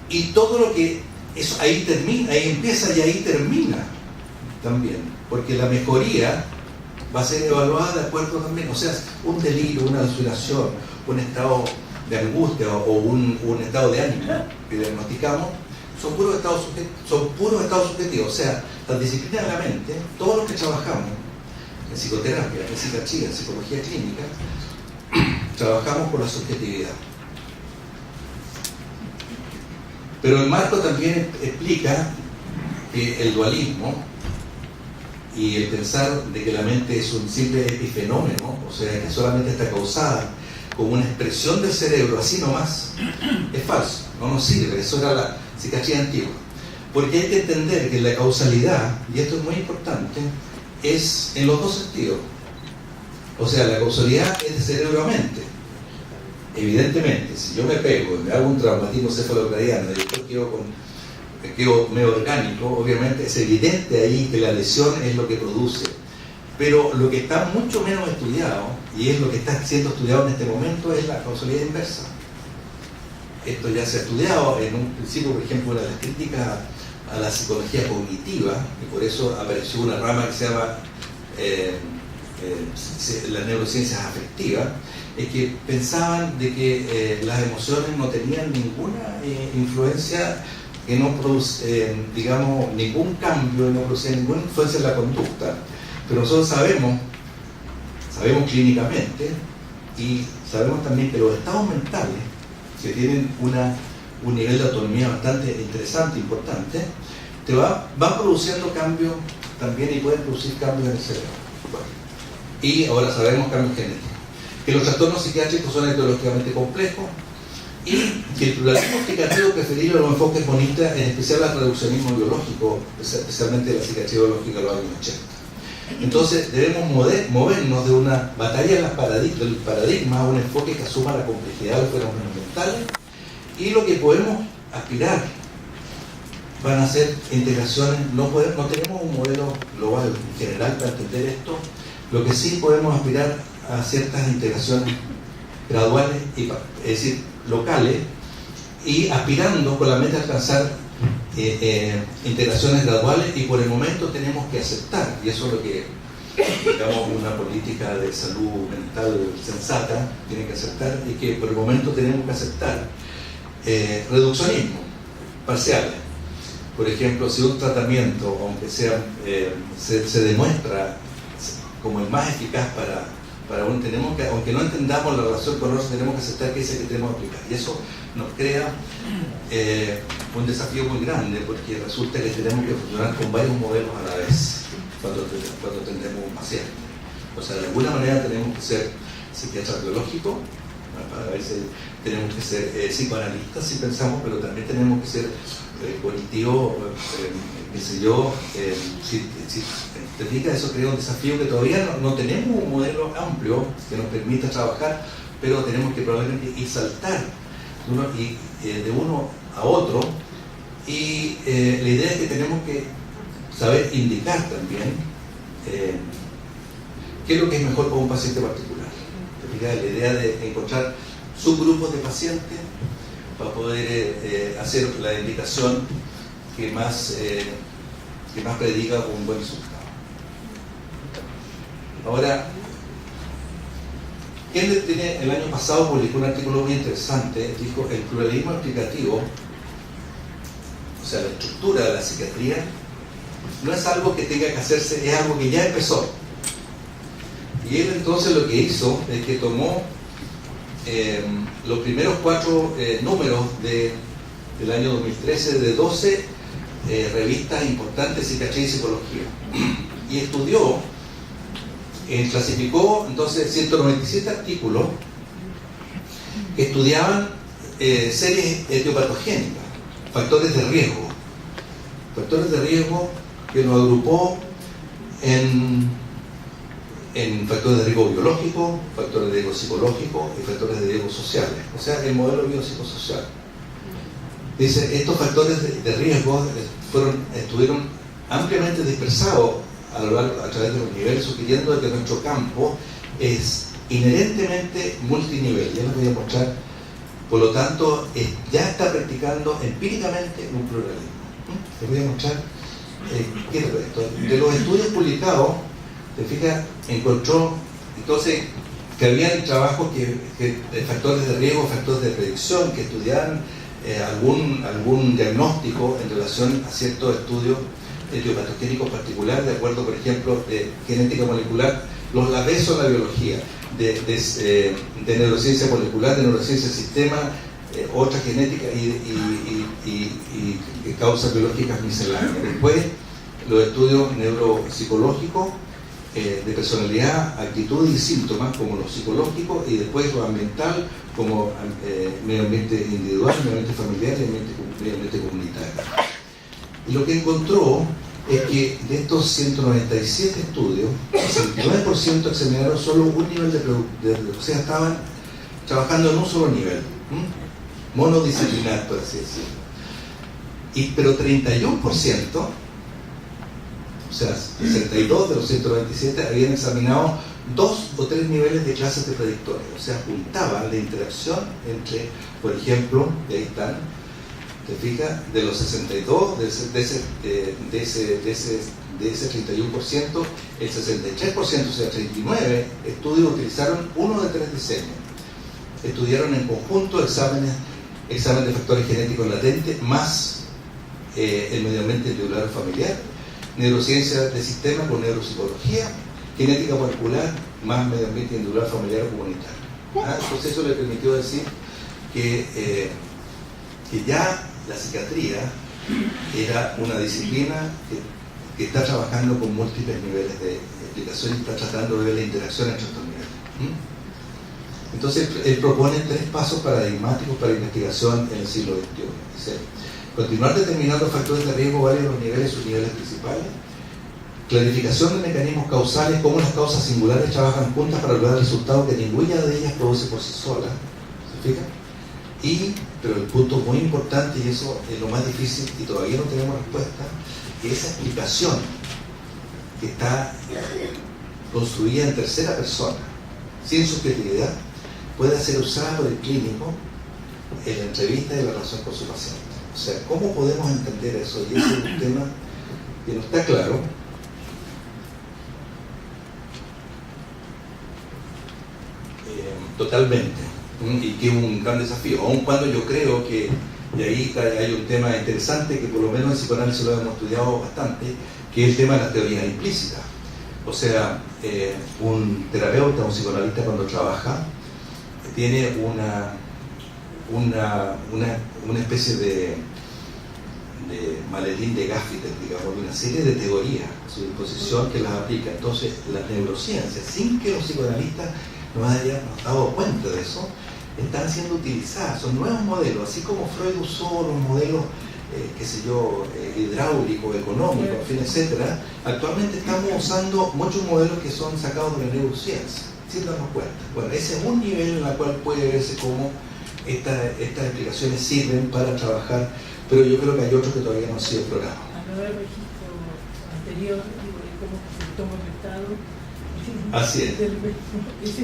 Y todo lo que eso ahí termina, ahí empieza y ahí termina también, porque la mejoría va a ser evaluada de acuerdo también, o sea, un delirio, una alucinación, un estado de angustia o un estado de ánimo que diagnosticamos, son puros estados subjetivos. O sea, las disciplinas de la mente, todos los que trabajamos en psicoterapia, en psiquiatría, en psicología clínica, trabajamos con la subjetividad. Pero el marco también explica que el dualismo y el pensar de que la mente es un simple epifenómeno, o sea, que solamente está causada como una expresión del cerebro, así nomás, es falso, no nos sirve. Eso era la psiquiatría antigua. Porque hay que entender que la causalidad, y esto es muy importante, es en los dos sentidos. O sea, la causalidad es de cerebro a mente. Evidentemente, si yo me pego y me hago un traumatismo cefalocraniano y después quedo medio orgánico, obviamente es evidente ahí que la lesión es lo que produce. Pero lo que está mucho menos estudiado, y es lo que está siendo estudiado en este momento, es la causalidad inversa. Esto ya se ha estudiado en un principio, por ejemplo, una de las críticas a la psicología cognitiva, y por eso apareció una rama que se llama las neurociencias afectivas, es que pensaban de que las emociones no tenían ninguna influencia, que no producen, digamos, ningún cambio, no producen ninguna influencia en la conducta. Pero nosotros sabemos clínicamente, y sabemos también que los estados mentales, que tienen un nivel de autonomía bastante interesante, importante, van produciendo cambios también y pueden producir cambios en el cerebro. Bueno, y ahora sabemos cambios genéticos. Que los trastornos psiquiátricos son etiológicamente complejos y que el pluralismo explicativo preferible a los enfoques monistas, en especial al reduccionismo biológico, especialmente la psiquiatría biológica de los años 80. Entonces debemos movernos de una batalla del paradigma a un enfoque que asuma la complejidad de los fenómenos mentales, y lo que podemos aspirar van a ser integraciones. No tenemos un modelo global en general para entender esto. Lo que sí podemos aspirar a ciertas integraciones graduales, es decir, locales, y aspirando con la meta de alcanzar integraciones graduales, y por el momento tenemos que aceptar, y eso es lo que digamos, una política de salud mental sensata, tiene que aceptar, y que por el momento tenemos que aceptar reduccionismo parciales. Por ejemplo, si un tratamiento, aunque sea, se demuestra como el más eficaz para uno, tenemos que, aunque no entendamos la relación con otros, tenemos que aceptar que es el que tenemos que aplicar. Y eso nos crea un desafío muy grande, porque resulta que tenemos que funcionar con varios modelos a la vez cuando atendemos un paciente. O sea, de alguna manera tenemos que ser psiquiatras biológicos, a veces tenemos que ser psicoanalistas si pensamos, pero también tenemos que ser cognitivos, qué sé yo. Si te fijas, eso crea un desafío que todavía no tenemos un modelo amplio que nos permita trabajar, pero tenemos que probablemente ir saltar de uno a otro, y la idea es que tenemos que saber indicar también qué es lo que es mejor para un paciente particular. La idea de encontrar subgrupos de pacientes para poder hacer la indicación que más prediga un buen resultado. Ahora, Kenneth el año pasado publicó un artículo muy interesante. Dijo: el pluralismo explicativo, o sea, la estructura de la psiquiatría, no es algo que tenga que hacerse, es algo que ya empezó. Y él entonces lo que hizo es que tomó los primeros 4 números del año 2013 de 12 revistas importantes de psiquiatría y psicología, y estudió, clasificó entonces 197 artículos que estudiaban series etiopatogénicas, factores de riesgo que los agrupó en factores de riesgo biológico, factores de riesgo psicológico y factores de riesgo sociales, o sea, el modelo biopsicosocial. Dice, estos factores de riesgo estuvieron ampliamente dispersados a través de los niveles, sugiriendo que nuestro campo es inherentemente multinivel. Ya les voy a mostrar. Por lo tanto, ya está practicando empíricamente un pluralismo. Les voy a mostrar qué es esto. De los estudios publicados, te fijas, encontró entonces que había trabajos de factores de riesgo, factores de predicción, que estudiaban algún diagnóstico en relación a ciertos estudios etiopatogénicos particulares, de acuerdo, por ejemplo, de genética molecular. La beso en la biología, de neurociencia molecular, de neurociencia del sistema, otra genética y causas biológicas misceláneas. Después, los estudios neuropsicológicos, de personalidad, actitud y síntomas, como lo psicológico, y después lo ambiental, como medio ambiente individual, medio ambiente familiar y medio ambiente comunitario. Y lo que encontró es que de estos 197 estudios, el 69% examinaron solo un nivel o sea, estaban trabajando en un solo nivel, monodisciplinar, por así decirlo. Pero 31%, o sea, 62 de los 197 habían examinado 2 o 3 niveles de clases de predictores, o sea, juntaban la interacción entre, por ejemplo, y ahí están, te fijas, de los 62, de ese 31%, el 63%, o sea, 39 estudios utilizaron uno de 3 diseños. Estudiaron en conjunto examen de factores genéticos latentes más el medio ambiente individual o familiar, neurociencia de sistema con neuropsicología, genética molecular más medio ambiente individual, familiar o comunitario. Entonces eso le permitió decir que ya la psiquiatría era una disciplina que está trabajando con múltiples niveles de explicación y está tratando de ver la interacción entre estos niveles. Entonces él propone 3 pasos paradigmáticos para investigación en el siglo XXI. Dice: continuar determinando factores de riesgo varios los niveles y sus niveles principales, clarificación de mecanismos causales, cómo las causas singulares trabajan juntas para lograr resultados que ninguna de ellas produce por sí sola. ¿Se fijan? Pero el punto muy importante, y eso es lo más difícil y todavía no tenemos respuesta, que esa explicación que está construida en tercera persona, sin subjetividad, pueda ser usada por el clínico en la entrevista y la relación con su paciente. O sea, ¿cómo podemos entender eso? Y ese es un tema que no está claro. totalmente, y que es un gran desafío, aun cuando yo creo que, y ahí hay un tema interesante que por lo menos en psicoanálisis lo hemos estudiado bastante, que es el tema de las teorías implícitas. O sea, un terapeuta, un psicoanalista cuando trabaja, tiene una especie de maletín de Gaffiter, digamos, de una serie de teorías a su disposición que las aplica. Entonces, las neurociencias, sin que los psicoanalistas nos hayamos dado cuenta de eso, están siendo utilizadas, son nuevos modelos, así como Freud usó los modelos, qué sé yo, hidráulicos, económicos, en fin, etcétera. Actualmente estamos usando muchos modelos que son sacados de la neurociencia, sin darnos cuenta. Bueno, ese es un nivel en el cual puede verse cómo estas explicaciones sirven para trabajar, pero yo creo que hay otros que todavía no han sido explorados. A no haber registro anterior, digo, de cómo se toma el estado. Así es.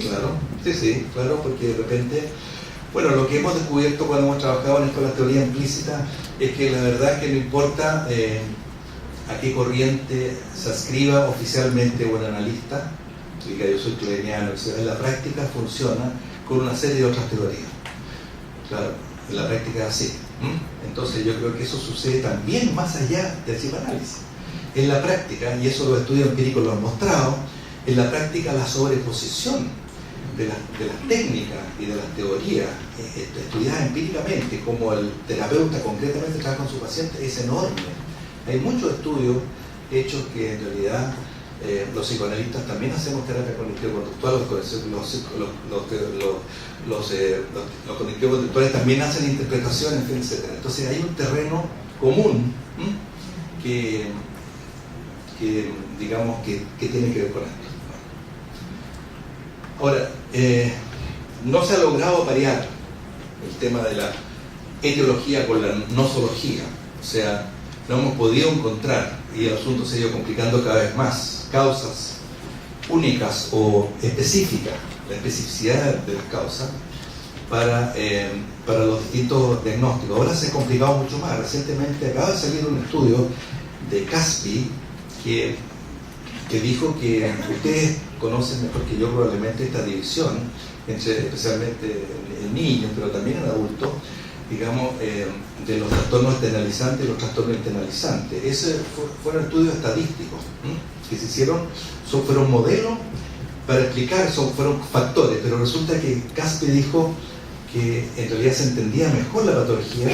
Claro, sí, claro, porque de repente, bueno, lo que hemos descubierto cuando hemos trabajado en esto de la teoría implícita es que la verdad es que no importa a qué corriente se adscriba oficialmente un analista, diga yo soy kleiniano, en la práctica funciona con una serie de otras teorías. Claro, en la práctica es así. Entonces yo creo que eso sucede también más allá del psicoanálisis. En la práctica, y eso los estudios empíricos lo han mostrado, en la práctica la sobreposición de las técnicas y de las teorías estudiadas empíricamente, como el terapeuta concretamente trabaja con su paciente, es enorme. Hay muchos estudios hechos que en realidad los psicoanalistas también hacemos terapia cognitivo-conductual, los cognitivo-conductuales también hacen interpretaciones, etc. Entonces hay un terreno común que digamos que tiene que ver con esto. Ahora, no se ha logrado parear el tema de la etiología con la nosología, o sea, no hemos podido encontrar, y el asunto se ha ido complicando cada vez más, causas únicas o específicas, la especificidad de las causas para los distintos diagnósticos. Ahora se ha complicado mucho más. Recientemente acaba de salir un estudio de Caspi que dijo que ustedes conocen mejor que yo probablemente esta división entre especialmente en niños, pero también en adultos, digamos, de los trastornos externalizantes y los trastornos internalizantes. Ese fueron estudios estadísticos que se hicieron, fueron modelos para explicar, fueron factores, pero resulta que Caspi dijo que en realidad se entendía mejor la patología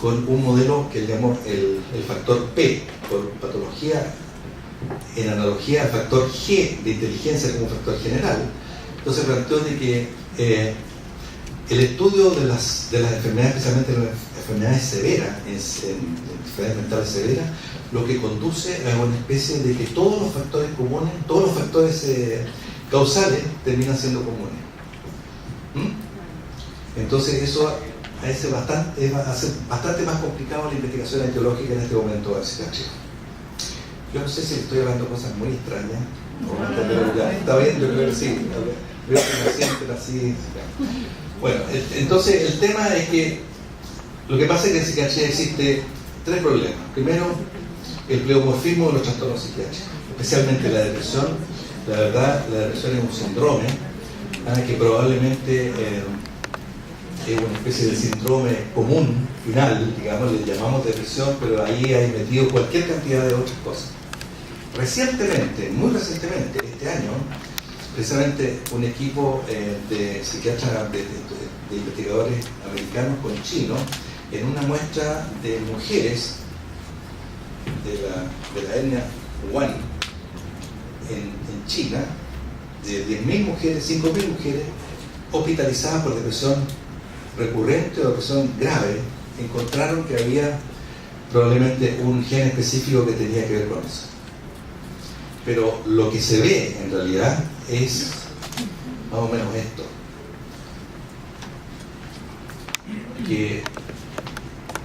con un modelo que llamó el factor P, por patología en analogía al factor G de inteligencia como un factor general. Entonces planteó de que el estudio de las enfermedades, especialmente las enfermedades severas, enfermedades mentales severas, lo que conduce a una especie de que todos los factores comunes, todos los factores causales terminan siendo comunes. Entonces eso hace bastante más complicado la investigación etiológica en este momento de la psiquiatría. Yo no sé si estoy hablando cosas muy extrañas, pero ya, está bien, yo creo que sí. Veo que me sienten así. Bueno, entonces el tema es que lo que pasa es que en psiquiatría existe tres problemas. Primero, el pleomorfismo de los trastornos psiquiátricos, especialmente la depresión. La verdad, la depresión es un síndrome que probablemente es una especie de síndrome común, final, digamos, le llamamos depresión, pero ahí hay metido cualquier cantidad de otras cosas. Recientemente, muy recientemente, este año, precisamente un equipo de psiquiatras, de investigadores americanos con chinos, en una muestra de mujeres de la etnia Wan en China, de 10.000 mujeres, 5.000 mujeres hospitalizadas por depresión recurrente o depresión grave, encontraron que había probablemente un gen específico que tenía que ver con eso. Pero lo que se ve en realidad es más o menos esto, que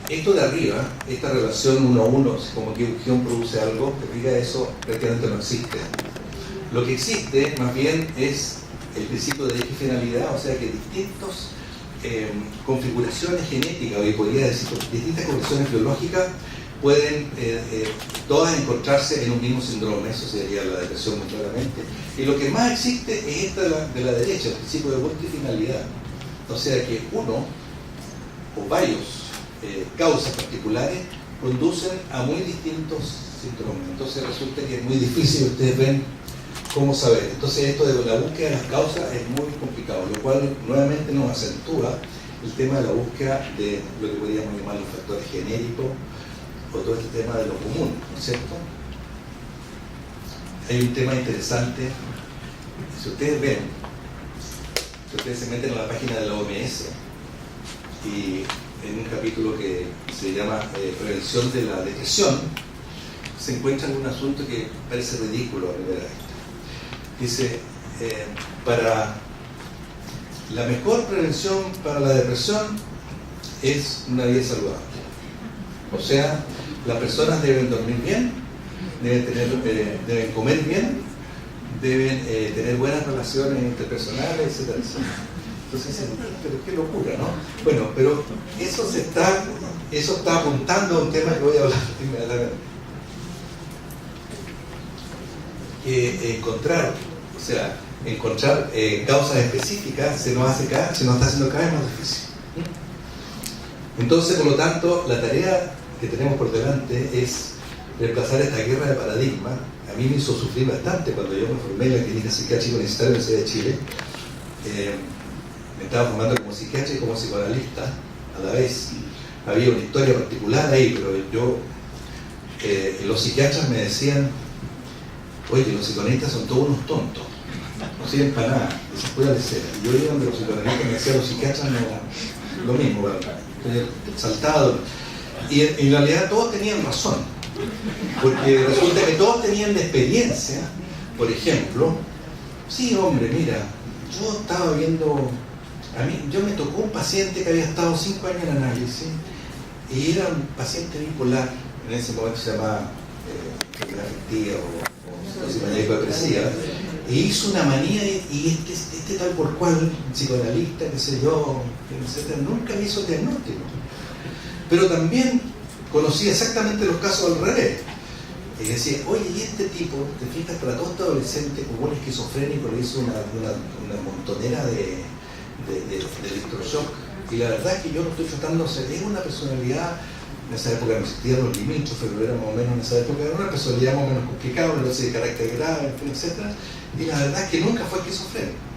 esto de arriba, esta relación 1 a 1, como que un guión produce algo, que diga eso prácticamente no existe. Lo que existe más bien es el principio de equifinalidad, o sea que distintas configuraciones genéticas, o podría decir distintas condiciones biológicas pueden todas encontrarse en un mismo síndrome. Eso sería la depresión muy claramente. Y lo que más existe es esta de la derecha, el principio de multifinalidad. O sea que uno o varios causas particulares conducen a muy distintos síndromes. Entonces resulta que es muy difícil, ustedes ven cómo saber. Entonces esto de la búsqueda de las causas es muy complicado, lo cual nuevamente nos acentúa el tema de la búsqueda de lo que podríamos llamar los factores genéricos o todo este tema de lo común, ¿no es cierto? Hay un tema interesante. Si ustedes ven, si ustedes se meten a la página de la OMS y en un capítulo que se llama Prevención de la Depresión, se encuentran un asunto que parece ridículo a primera vista. Dice, para la mejor prevención para la depresión es una vida saludable. O sea, las personas deben dormir bien, deben comer bien, deben tener buenas relaciones interpersonales, etcétera, etcétera. Entonces, pero qué locura, ¿no? Bueno, pero eso está apuntando a un tema que voy a hablar inmediatamente. Encontrar causas específicas se nos está haciendo cada vez más difícil. Entonces, por lo tanto, la tarea que tenemos por delante es reemplazar esta guerra de paradigma. A mí me hizo sufrir bastante cuando yo me formé en la clínica psiquiátrica universitaria de la Universidad de Chile. Me estaba formando como psiquiatra y como psicoanalista a la vez. Había una historia particular ahí, pero los psiquiatras me decían: oye, los psicoanalistas son todos unos tontos, no sirven para nada, esa es pura lecera. Y yo iba donde los psicoanalistas me decían: los psiquiatras no, lo mismo, bueno, estoy exaltado. Y en realidad todos tenían razón, porque resulta que todos tenían de experiencia. Por ejemplo, sí, hombre, mira, yo estaba viendo, yo me tocó un paciente que había estado 5 años en análisis y era un paciente bipolar, en ese momento se llamaba enfermedad afectiva o manía depresiva, e hizo una manía y este tal por cual, psicoanalista, qué sé yo, etcétera, nunca me hizo el diagnóstico. Pero también conocí exactamente los casos al revés. Y decía: oye, y este tipo, te fijas, trató a este adolescente como un esquizofrénico, le hizo una montonera de electroshock. Y la verdad es que yo lo estoy tratando, es una personalidad, en esa época no existían los limítrofes, pero era más o menos en esa época, era una personalidad más o menos complicada, una de carácter grave, etc. Y la verdad es que nunca fue esquizofrénico.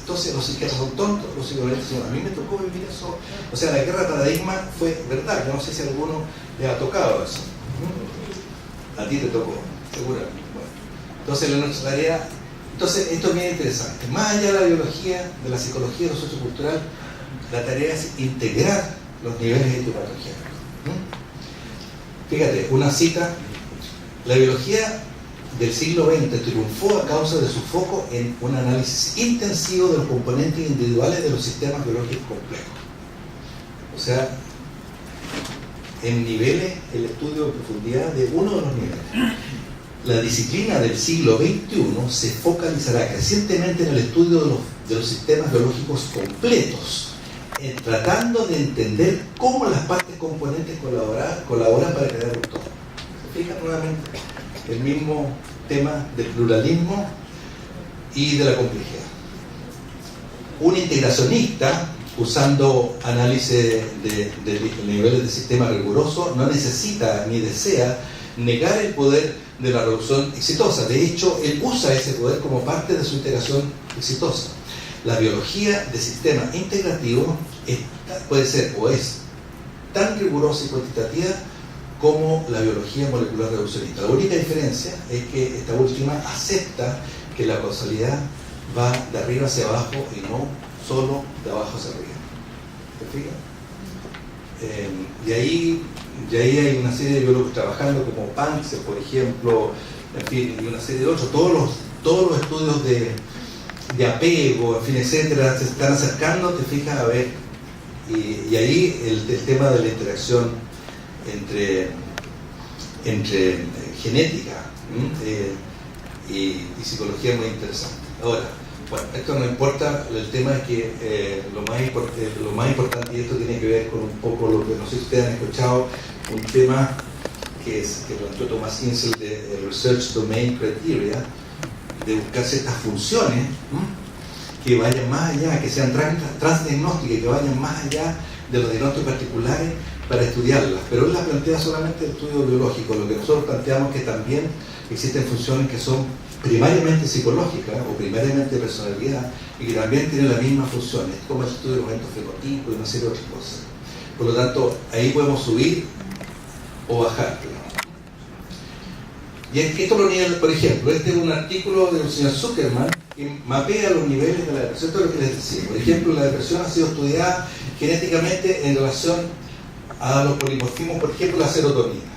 Entonces los psiquiatras son tontos, los psicólogos son. A mí me tocó vivir eso. O sea, la guerra de paradigma fue verdad. Yo no sé si a alguno le ha tocado eso. A ti te tocó, seguramente. Bueno, entonces nuestra tarea. Entonces esto es bien interesante. Más allá de la biología, de la psicología, de lo sociocultural, la tarea es integrar los niveles etiopatogénicos. Fíjate, una cita: la biología del siglo XX triunfó a causa de su foco en un análisis intensivo de los componentes individuales de los sistemas biológicos complejos. O sea, en niveles, el estudio de profundidad de uno de los niveles. La disciplina del siglo XXI se focalizará crecientemente en el estudio de los sistemas biológicos completos, tratando de entender cómo las partes componentes colaboran para crear un todo. ¿Se fijan nuevamente? El mismo tema del pluralismo y de la complejidad. Un integracionista, usando análisis de niveles de sistema riguroso, no necesita ni desea negar el poder de la reducción exitosa. De hecho, él usa ese poder como parte de su integración exitosa. La biología de sistema integrativo puede ser o es tan rigurosa y cuantitativa como la biología molecular reduccionista. La única diferencia es que esta última acepta que la causalidad va de arriba hacia abajo y no solo de abajo hacia arriba. ¿Te fijas? Y ahí hay una serie de biólogos trabajando, como Panzer, por ejemplo, en fin, y una serie de otros. Todos los estudios de apego, en fin, etcétera, se están acercando, te fijas, a ver. Y ahí el tema de la interacción entre genética y psicología es muy interesante. Ahora, bueno, esto no importa, el tema es que lo más importante, y esto tiene que ver con un poco lo que no sé si ustedes han escuchado, un tema que planteó Thomas Insel de Research Domain Criteria, de buscar ciertas funciones que vayan más allá, que sean transdiagnósticas, que vayan más allá de los diagnósticos particulares para estudiarlas. Pero él las plantea solamente el estudio biológico. Lo que nosotros planteamos es que también existen funciones que son primariamente psicológicas o primariamente de personalidad y que también tienen las mismas funciones, como el estudio de momentos fenotipos y una serie de otras cosas. Por lo tanto, ahí podemos subir o bajar. Y esto lo niega, por ejemplo, este es un artículo del señor Zuckerman que mapea los niveles de la depresión. Esto es lo que les decía. Por ejemplo, la depresión ha sido estudiada genéticamente en relación a los polimorfismos, por ejemplo, la serotonina.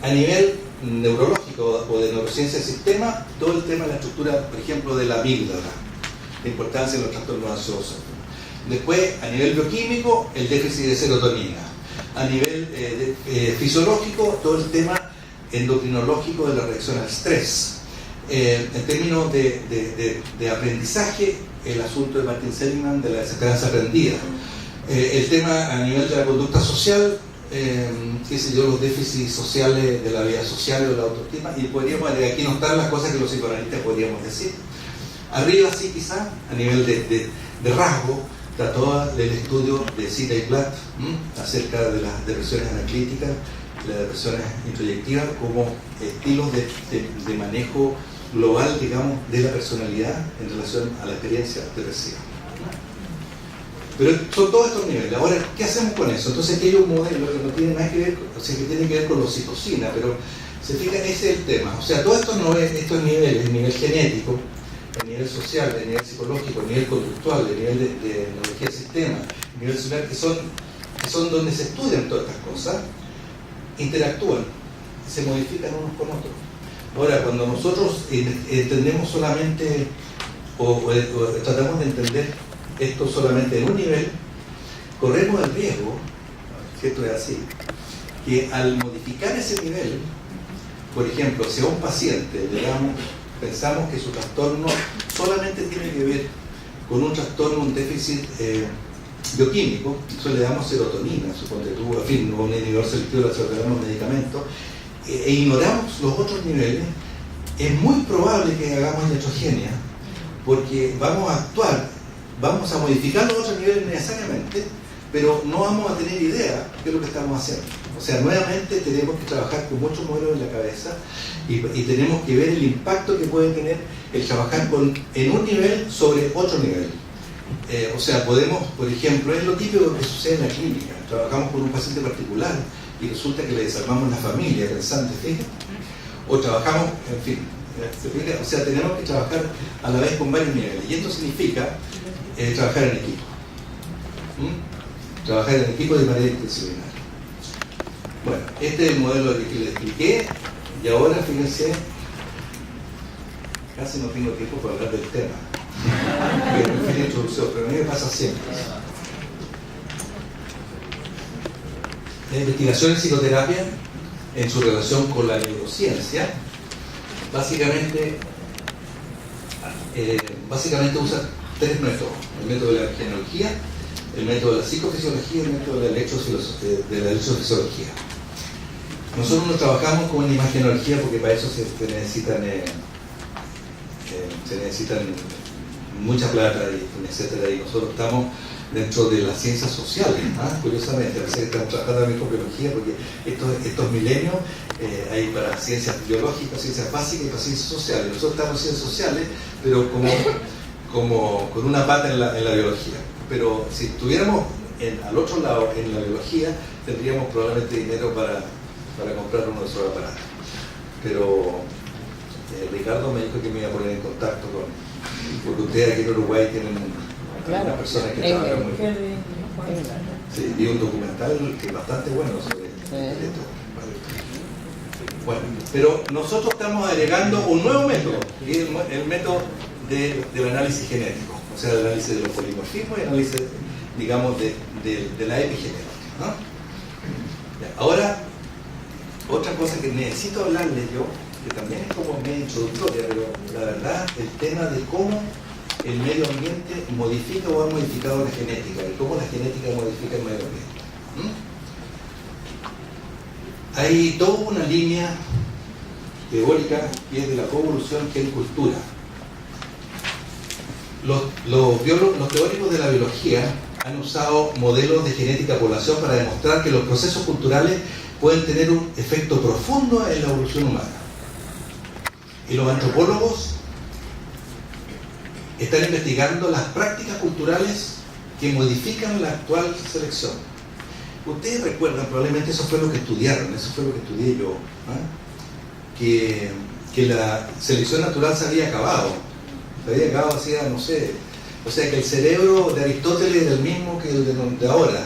A nivel neurológico o de neurociencia del sistema, todo el tema de la estructura, por ejemplo, de la amígdala, la importancia de los trastornos ansiosos. Después, a nivel bioquímico, el déficit de serotonina. A nivel fisiológico, todo el tema endocrinológico de la reacción al estrés. En términos de aprendizaje, el asunto de Martin Seligman de la desesperanza aprendida. El tema a nivel de la conducta social, qué sé yo, los déficits sociales de la vida social o de la autoestima, y podríamos, aquí no están las cosas que los psicoanalistas podríamos decir. Arriba sí, quizá, a nivel de rasgo, trató del estudio de Zita y Platt acerca de las depresiones analíticas, las depresiones introyectivas, como estilos de manejo global, digamos, de la personalidad en relación a la experiencia depresiva. Pero son todos estos niveles. Ahora, ¿qué hacemos con eso? Entonces, aquí hay un modelo que no tiene nada que ver, o sea, que tiene que ver con la oxitocina, pero se fijan, ese es el tema. O sea, todo esto no es, estos niveles, el nivel genético, el nivel social, el nivel psicológico, el nivel conductual, el nivel de neurología del sistema, el nivel celular, que son donde se estudian todas estas cosas, interactúan, se modifican unos con otros. Ahora, cuando nosotros entendemos solamente, o tratamos de entender esto solamente en un nivel, corremos el riesgo, que esto es así, que al modificar ese nivel, por ejemplo, si a un paciente le damos, pensamos que su trastorno solamente tiene que ver con un trastorno, un déficit bioquímico, entonces le damos serotonina, suponte tú, en fin, un inhibidor selectivo, le damos medicamentos, e ignoramos los otros niveles, es muy probable que hagamos iatrogenia, porque vamos a actuar, vamos a modificar los otros niveles necesariamente, pero no vamos a tener idea de lo que estamos haciendo. O sea, nuevamente tenemos que trabajar con muchos modelos en la cabeza y tenemos que ver el impacto que puede tener el trabajar en un nivel sobre otro nivel. O sea, podemos, por ejemplo, es lo típico que sucede en la clínica. Trabajamos con un paciente particular y resulta que le desarmamos la familia pensante, fíjate. O trabajamos, en fin, ¿se fija? O sea, tenemos que trabajar a la vez con varios niveles. Y esto significa trabajar en equipo. Trabajar en equipo de manera interdisciplinaria. Bueno, este es el modelo que les expliqué. Y ahora, fíjense, casi no tengo tiempo para hablar del tema. Pero en fin, introducción, pero a mí me pasa siempre. La investigación en psicoterapia, en su relación con la neurociencia, básicamente usa tres métodos: el método de la genealogía, el método de la psicofisiología y el método de la electrofisiología. Nosotros no trabajamos con imagenología porque para eso se necesitan mucha plata, etcétera, y nosotros estamos dentro de las ciencias sociales, curiosamente, parece que estamos trabajando en microbiología porque estos milenios hay para ciencias biológicas, ciencias básicas y para ciencias sociales. Nosotros estamos en ciencias sociales, pero como con una pata en la biología. Pero si estuviéramos al otro lado, en la biología, tendríamos probablemente dinero para comprar uno de esos aparatos. Pero Ricardo me dijo que me iba a poner en contacto porque ustedes aquí en Uruguay tienen una persona que trabaja muy bien. Sí, vi un documental que es bastante bueno sobre esto. Bueno, pero nosotros estamos agregando un nuevo método, que es el método del análisis genético, o sea, el análisis de los polimorfismos y el análisis, digamos, de la epigenética, ¿no? Ya, ahora, otra cosa que necesito hablarles yo, que también es como medio introductoria, pero la verdad, el tema de cómo el medio ambiente modifica o ha modificado la genética, y cómo la genética modifica el medio ambiente. hay toda una línea teórica que es de la coevolución, que es cultura. Los teóricos de la biología han usado modelos de genética de población para demostrar que los procesos culturales pueden tener un efecto profundo en la evolución humana. Y los antropólogos están investigando las prácticas culturales que modifican la actual selección. Ustedes recuerdan, probablemente eso fue lo que estudiaron, eso fue lo que estudié yo, que la selección natural se había acabado hacía, no sé, o sea que el cerebro de Aristóteles era el mismo que el de ahora.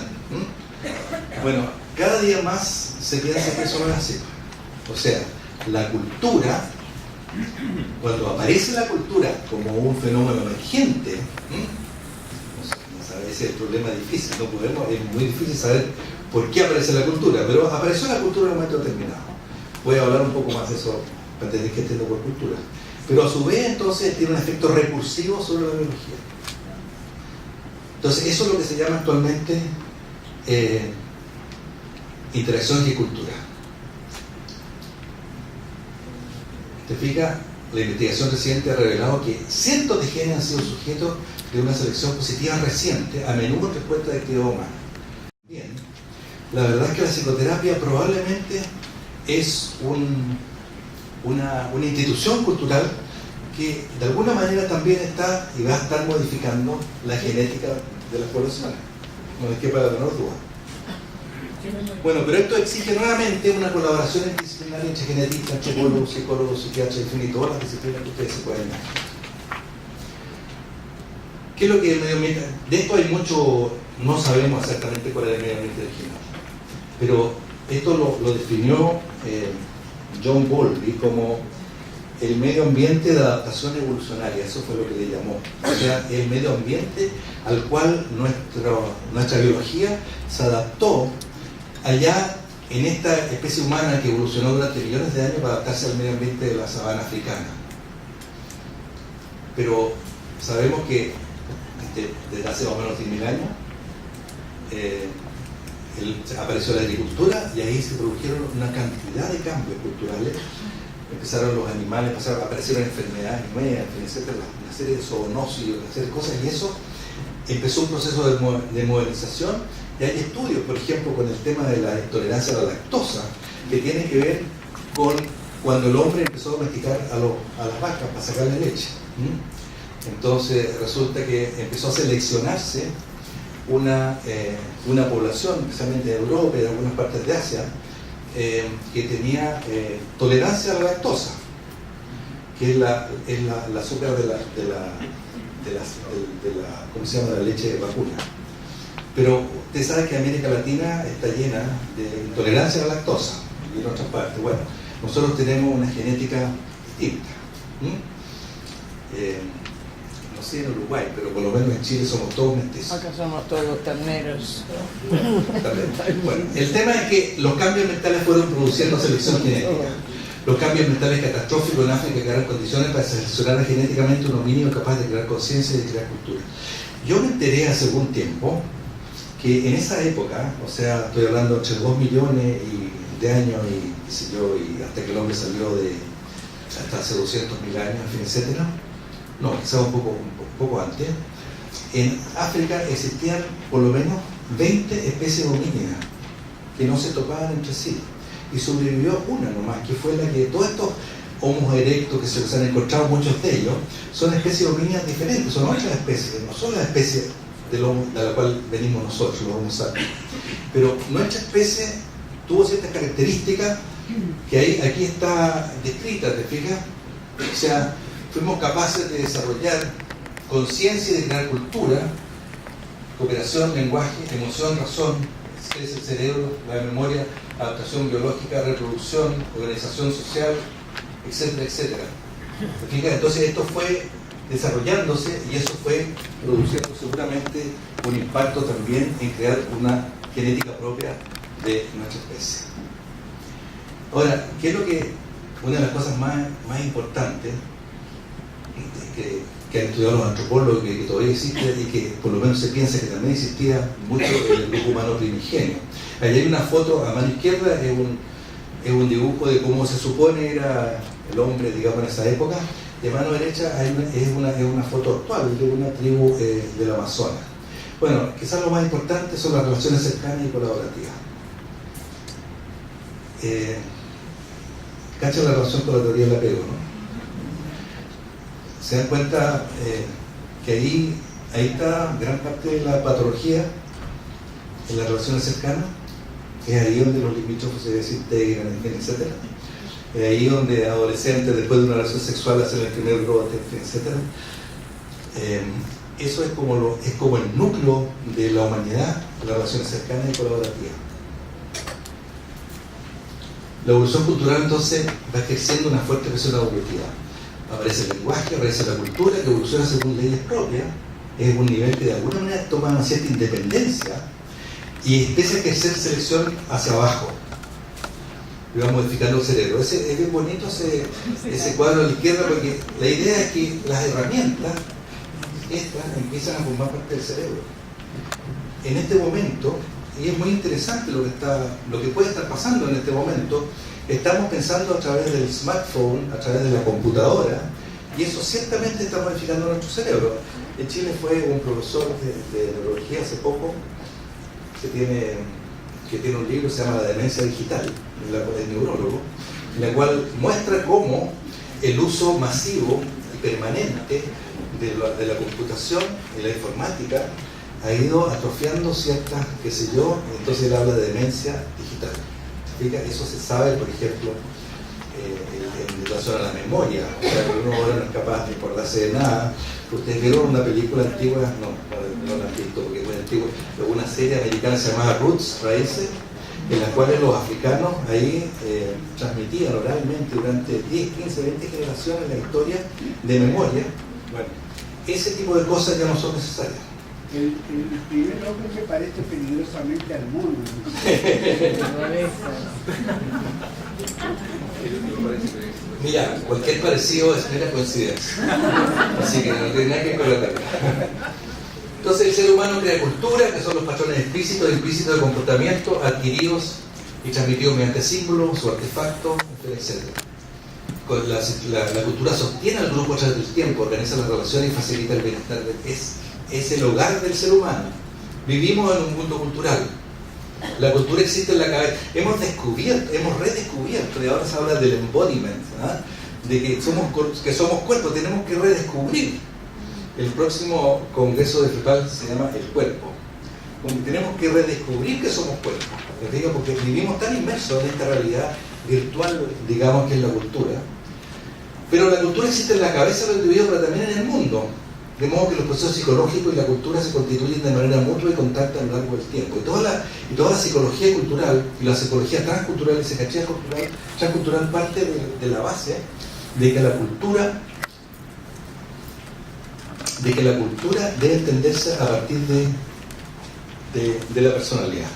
Bueno, cada día más se piensa que eso no es así. O sea, la cultura, cuando aparece la cultura como un fenómeno emergente, ese es el problema difícil, no podemos, es muy difícil saber por qué aparece la cultura, pero apareció la cultura en un momento determinado. Voy a hablar un poco más de eso para entender qué entiendo por cultura. Pero a su vez entonces tiene un efecto recursivo sobre la biología. Entonces eso es lo que se llama actualmente interacción y cultura. ¿Te fijas? La investigación reciente ha revelado que cientos de genes han sido sujetos de una selección positiva reciente, a menudo en respuesta de actividad humana. Bien, la verdad es que la psicoterapia probablemente es una institución cultural que de alguna manera también está y va a estar modificando la genética de las poblaciones. No les quepa la menor duda. Bueno, pero esto exige nuevamente una colaboración interdisciplinaria entre genetistas, antropólogos, psicólogos, psiquiatras, en fin, y todas las disciplinas que ustedes se pueden imaginar. ¿Qué es lo que es el medio ambiente? De esto hay mucho, no sabemos exactamente cuál es el medio ambiente original, pero esto lo definió John Bowlby como el medio ambiente de adaptación evolucionaria. Eso fue lo que le llamó, o sea, el medio ambiente al cual nuestra biología se adaptó allá en esta especie humana que evolucionó durante millones de años para adaptarse al medio ambiente de la sabana africana. Pero sabemos que desde hace más o menos 10.000 años apareció la agricultura y ahí se produjeron una cantidad de cambios culturales. Empezaron los animales, aparecieron enfermedades nuevas, etcétera, una serie de zoonosis, una serie de cosas, y eso empezó un proceso de modernización. Y hay estudios, por ejemplo, con el tema de la intolerancia a la lactosa, que tiene que ver con cuando el hombre empezó a domesticar a las vacas para sacarle leche. Entonces resulta que empezó a seleccionarse una población, especialmente de Europa y de algunas partes de Asia, que tenía tolerancia a la lactosa, que es la azúcar de la ¿cómo se llama? De la leche de vacuna. Pero usted sabe que América Latina está llena de intolerancia a la lactosa y en otras partes. Bueno, nosotros tenemos una genética distinta. No sé en Uruguay, pero por lo menos en Chile somos todos mestizos. Acá somos todos terneros. Bueno, el tema es que los cambios mentales fueron produciendo selección genética. Los cambios mentales catastróficos en África crearon condiciones para seleccionar genéticamente un dominio capaz de crear conciencia y de crear cultura. Yo me enteré hace algún tiempo que en esa época, o sea, estoy hablando entre 2 millones de años y qué sé yo, y hasta que el hombre salió hasta hace 200.000 años, en fin, etcétera. No, quizás un poco antes. En África existían por lo menos 20 especies homínidas que no se tocaban entre sí. Y sobrevivió una nomás, que fue la que todos estos Homo erectus que se han encontrado, muchos de ellos, son especies homínidas diferentes, son otras especies, no son las especies de la cual venimos nosotros, los Homo sapiens. Pero nuestra especie tuvo ciertas características que aquí está descrita, ¿te fijas? O sea, fuimos capaces de desarrollar conciencia y de crear cultura, cooperación, lenguaje, emoción, razón, es el cerebro, la memoria, adaptación biológica, reproducción, organización social, etcétera, etcétera. ¿Te fijas? Entonces esto fue desarrollándose y eso fue produciendo seguramente un impacto también en crear una genética propia de nuestra especie. Ahora, ¿qué es lo que una de las cosas más importantes que han estudiado los antropólogos, que todavía existe y que por lo menos se piensa que también existía mucho en el grupo humano primigenio? Allí hay una foto a mano izquierda, es es un dibujo de cómo se supone era el hombre, digamos, en esa época. De mano derecha es una foto actual de una tribu del Amazonas. Bueno, quizás lo más importante son las relaciones cercanas y colaborativas. ¿Cachan la relación con la teoría del apego, no? Se dan cuenta que ahí está gran parte de la patología en las relaciones cercanas. Es ahí donde los limítrofes se desintegran, etc. Es ahí donde adolescentes, después de una relación sexual, hacen el primer brote, etc. Eso es como el núcleo de la humanidad, las relaciones cercanas y colaborativas. La evolución cultural, entonces, va ejerciendo una fuerte presión evolutiva. Aparece el lenguaje, aparece la cultura, que evoluciona según leyes propias. Es un nivel que de alguna manera toma una cierta independencia y empieza a ejercer selección hacia abajo. Y va modificando el cerebro. Es bien bonito ese cuadro a la izquierda, porque la idea es que las herramientas estas empiezan a formar parte del cerebro. En este momento, y es muy interesante lo que puede estar pasando en este momento, estamos pensando a través del smartphone, a través de la computadora, y eso ciertamente está modificando nuestro cerebro. En Chile fue un profesor de neurología hace poco que tiene un libro que se llama La demencia digital, es neurólogo, en la cual muestra cómo el uso masivo y permanente de la computación y la informática ha ido atrofiando ciertas, qué sé yo, entonces él habla de demencia digital. Eso se sabe, por ejemplo, en relación a la memoria, o sea, que uno ahora no es capaz de acordarse de nada. Ustedes vieron una película antigua, no la han visto porque es muy antigua, pero una serie americana se llamaba Roots, Raíces, en las cuales los africanos ahí transmitían oralmente durante 10, 15, 20 generaciones la historia de memoria. Bueno, ese tipo de cosas ya no son necesarias. El primer hombre se parece peligrosamente al mono. Mira, cualquier parecido es mera coincidencia. Así que no tiene nada que colocar. Entonces el ser humano crea cultura, que son los patrones explícitos e implícitos de comportamiento adquiridos y transmitidos mediante símbolos o artefactos, etc. La cultura sostiene al grupo a través del tiempo, organiza las relaciones y facilita el bienestar. Es el hogar del ser humano. Vivimos en un mundo cultural. La cultura existe en la cabeza. Hemos redescubierto, y ahora se habla del embodiment, ¿eh? De que somos cuerpos, tenemos que redescubrir. El próximo congreso de FEPAL se llama El Cuerpo. Tenemos que redescubrir que somos cuerpos, porque vivimos tan inmersos en esta realidad virtual, digamos, que es la cultura. Pero la cultura existe en la cabeza del individuo, pero también en el mundo. De modo que los procesos psicológicos y la cultura se constituyen de manera mutua y constante a lo largo del tiempo. Y toda la psicología cultural y la psicología transcultural y psiquiatría transcultural parte de la base de que la cultura debe entenderse a partir de la personalidad.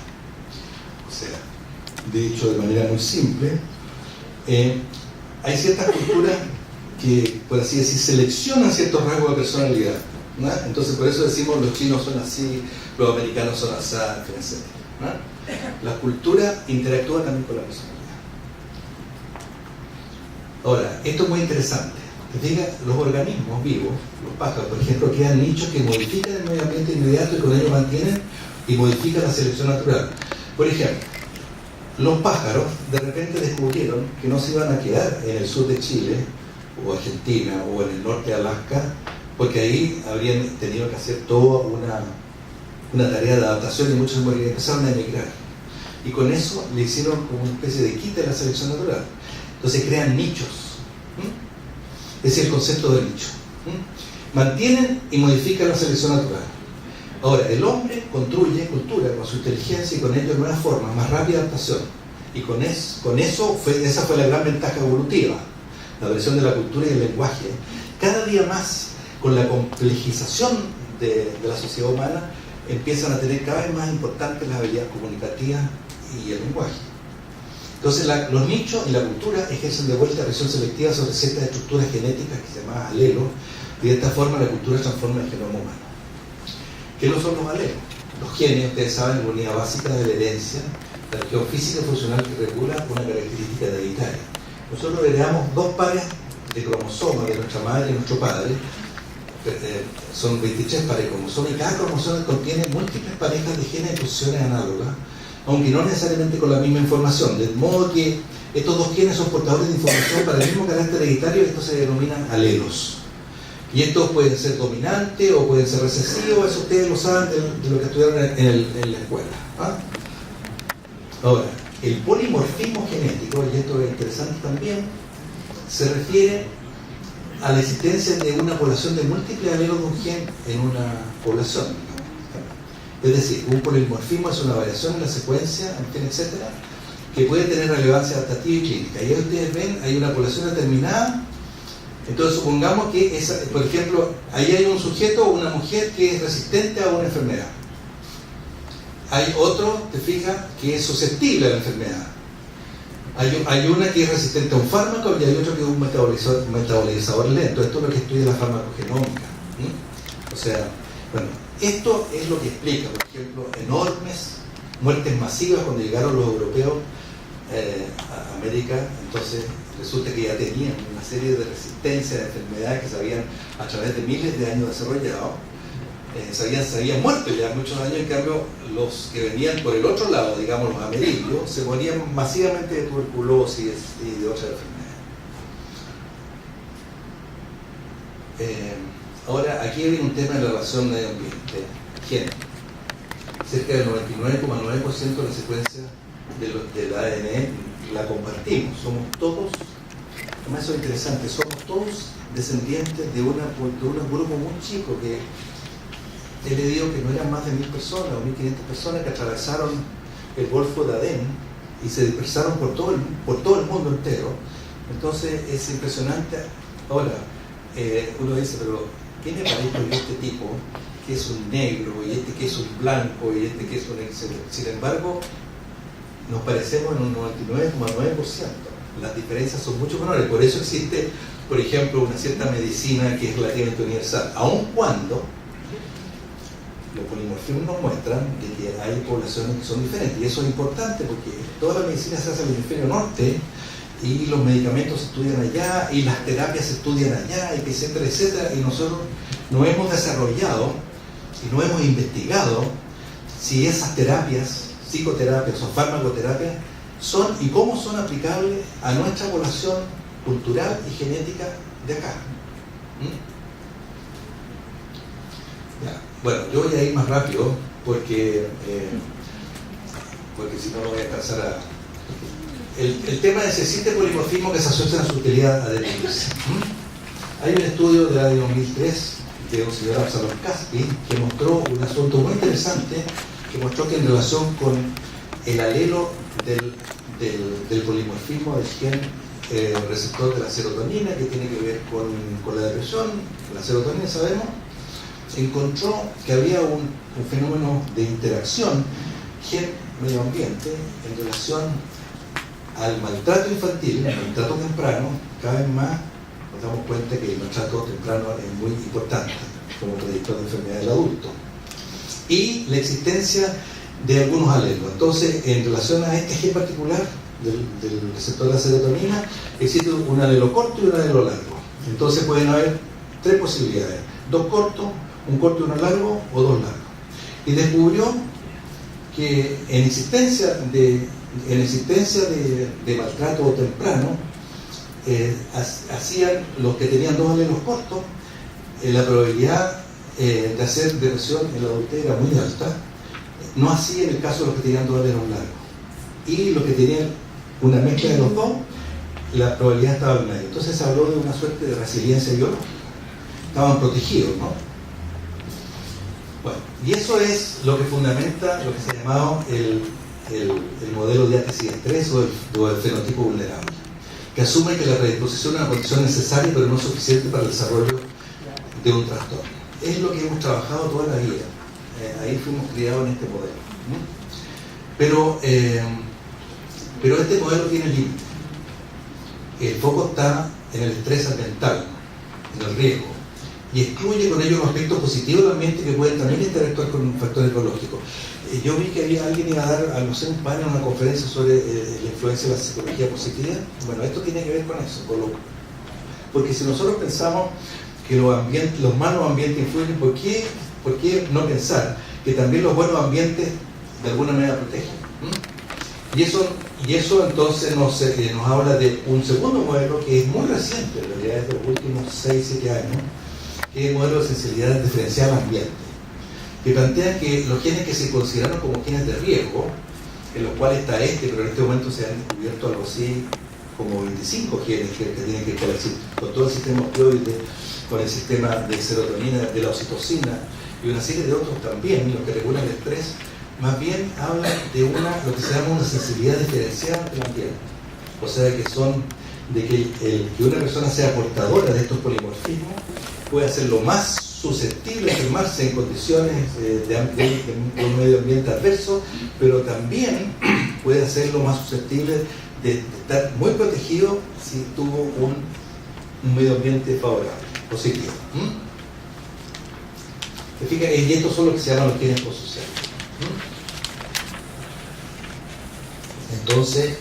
O sea, dicho de manera muy simple, hay ciertas culturas que, por así decir, seleccionan ciertos rasgos de personalidad, ¿no? Entonces por eso decimos los chinos son así, los americanos son así, etc. ¿no? Las culturas interactúan también con la personalidad. Ahora, esto es muy interesante. Los organismos vivos, los pájaros, por ejemplo, crean nichos que modifican el medio ambiente inmediato y con ello mantienen y modifican la selección natural. Por ejemplo, los pájaros de repente descubrieron que no se iban a quedar en el sur de Chile o Argentina o en el norte de Alaska, porque ahí habrían tenido que hacer toda una tarea de adaptación y muchos empezaron a emigrar. Y con eso le hicieron como una especie de quita de la selección natural. Entonces crean nichos. Ese es el concepto de nicho. Mantienen y modifican la selección natural. Ahora, el hombre construye cultura con su inteligencia y con ello nuevas formas, más rápida adaptación. Y con eso esa fue la gran ventaja evolutiva. La aparición de la cultura y el lenguaje. Cada día más, con la complejización de la sociedad humana, empiezan a tener cada vez más importantes las habilidades comunicativas y el lenguaje. Entonces los nichos y la cultura ejercen de vuelta presión selectiva sobre ciertas estructuras genéticas que se llaman alelos, y de esta forma la cultura transforma el genoma humano. ¿Qué no son los alelos? Los genes, ustedes saben, la unidad básica de la herencia, la región física y funcional que regula una característica hereditaria. Nosotros heredamos dos pares de cromosomas de nuestra madre y nuestro padre. Son 23 pares de cromosomas y cada cromosoma contiene múltiples parejas de genes y posiciones análogas, aunque no necesariamente con la misma información, de modo que estos dos genes son portadores de información para el mismo carácter hereditario y estos se denominan alelos. Y estos pueden ser dominantes o pueden ser recesivos, eso ustedes lo saben de lo que estudiaron en la escuela. ¿Ah? Ahora, el polimorfismo genético, y esto es interesante también, se refiere a la existencia de una población de múltiples alelos de un gen en una población. Es decir, un polimorfismo es una variación en la secuencia, en gen, etcétera, que puede tener relevancia adaptativa y clínica. Y ahí ustedes ven, hay una población determinada. Entonces supongamos que, por ejemplo, ahí hay un sujeto o una mujer que es resistente a una enfermedad. Hay otro, te fijas, que es susceptible a la enfermedad. Hay una que es resistente a un fármaco y hay otro que es un metabolizador lento. Esto es lo que estudia la farmacogenómica. O sea, bueno, esto es lo que explica, por ejemplo, enormes muertes masivas cuando llegaron los europeos a América. Entonces resulta que ya tenían una serie de resistencias a enfermedades que se habían a través de miles de años desarrollado, se habían muerto ya muchos años. En cambio, los que venían por el otro lado, digamos los amerindios, se morían masivamente de tuberculosis y de otras enfermedades. Ahora, aquí viene un tema de la relación medio ambiente, género. Cerca del 99,9% de la secuencia del ADN la compartimos. Somos todos, además eso es interesante, somos todos descendientes de un grupo muy chico que he leído que no eran más de 1.000 personas o 1.500 personas que atravesaron el Golfo de Adén y se dispersaron por todo el mundo entero. Entonces es impresionante. Ahora, uno dice, pero ¿qué me parece de este tipo que es un negro y este que es un blanco y este que es un excelente? Sin embargo, nos parecemos en un 99,9%. Las diferencias son mucho menores. Por eso existe, por ejemplo, una cierta medicina que es relativamente universal, aun cuando los polimorfismos nos muestran de que hay poblaciones que son diferentes. Y eso es importante porque toda la medicina se hace en el hemisferio norte y los medicamentos se estudian allá y las terapias se estudian allá, y etcétera, etcétera. Y nosotros no hemos desarrollado y no hemos investigado si esas terapias, psicoterapias o farmacoterapias, son y cómo son aplicables a nuestra población cultural y genética de acá. Ya. Bueno, yo voy a ir más rápido porque si no voy a alcanzar a... El tema es si existe polimorfismo que se asocia a su utilidad adherirse. Hay un estudio del año 2003 de un señor Absalom Caspi que mostró un asunto muy interesante, que mostró que en relación con el alelo del polimorfismo del gen receptor de la serotonina, que tiene que ver con la depresión, la serotonina sabemos, encontró que había un fenómeno de interacción gen-medio ambiente en relación al maltrato infantil, el maltrato temprano. Cada vez más nos damos cuenta que el maltrato temprano es muy importante como predictor de enfermedad del adulto, y la existencia de algunos alelos. Entonces, en relación a este gen particular del receptor de la serotonina, existe un alelo corto y un alelo largo. Entonces pueden haber tres posibilidades: dos cortos, un corto y uno largo, o dos largos. Y descubrió que en existencia de maltrato temprano, hacían los que tenían dos alelos cortos, la probabilidad de hacer depresión en la adultez era muy alta. No así en el caso de los que tenían dos alelos largos. Y los que tenían una mezcla de los dos, la probabilidad estaba en medio. Entonces se habló de una suerte de resiliencia biológica. Estaban protegidos, ¿no? Bueno, y eso es lo que fundamenta lo que se ha llamado el modelo de anti-estrés o el fenotipo vulnerable, que asume que la predisposición es una condición necesaria pero no suficiente para el desarrollo de un trastorno. Es lo que hemos trabajado toda la vida. Ahí fuimos criados en este modelo, ¿no? Pero este modelo tiene límites. El foco está en el estrés ambiental, en el riesgo, y excluye con ello los aspectos positivos del ambiente que pueden también interactuar con un factor ecológico. Yo vi que había alguien iba a dar, no sé, un panel, una conferencia sobre la influencia de la psicología positiva. Bueno, esto tiene que ver con eso, porque si nosotros pensamos que los malos ambientes influyen, ¿por qué no pensar que también los buenos ambientes de alguna manera protegen? Y eso entonces nos habla de un segundo modelo que es muy reciente, en realidad es de los últimos 6-7 años, que es el modelo de sensibilidad diferencial al ambiente, que plantea que los genes que se consideraron como genes de riesgo, en los cuales está pero en este momento se han descubierto algo así como 25 genes que tienen que ver con todo el sistema opioide, con el sistema de serotonina, de la oxitocina y una serie de otros también, los que regulan el estrés, más bien hablan de lo que se llama una sensibilidad diferenciada ante el ambiente. O sea, que una persona sea portadora de estos polimorfismos puede hacerlo más susceptible a enfermarse en condiciones de un medio ambiente adverso, pero también puede hacerlo más susceptible de estar muy protegido si tuvo un medio ambiente favorable, positivo. ¿Te fijas? Y estos son los que se llaman los genes prosociales. Entonces,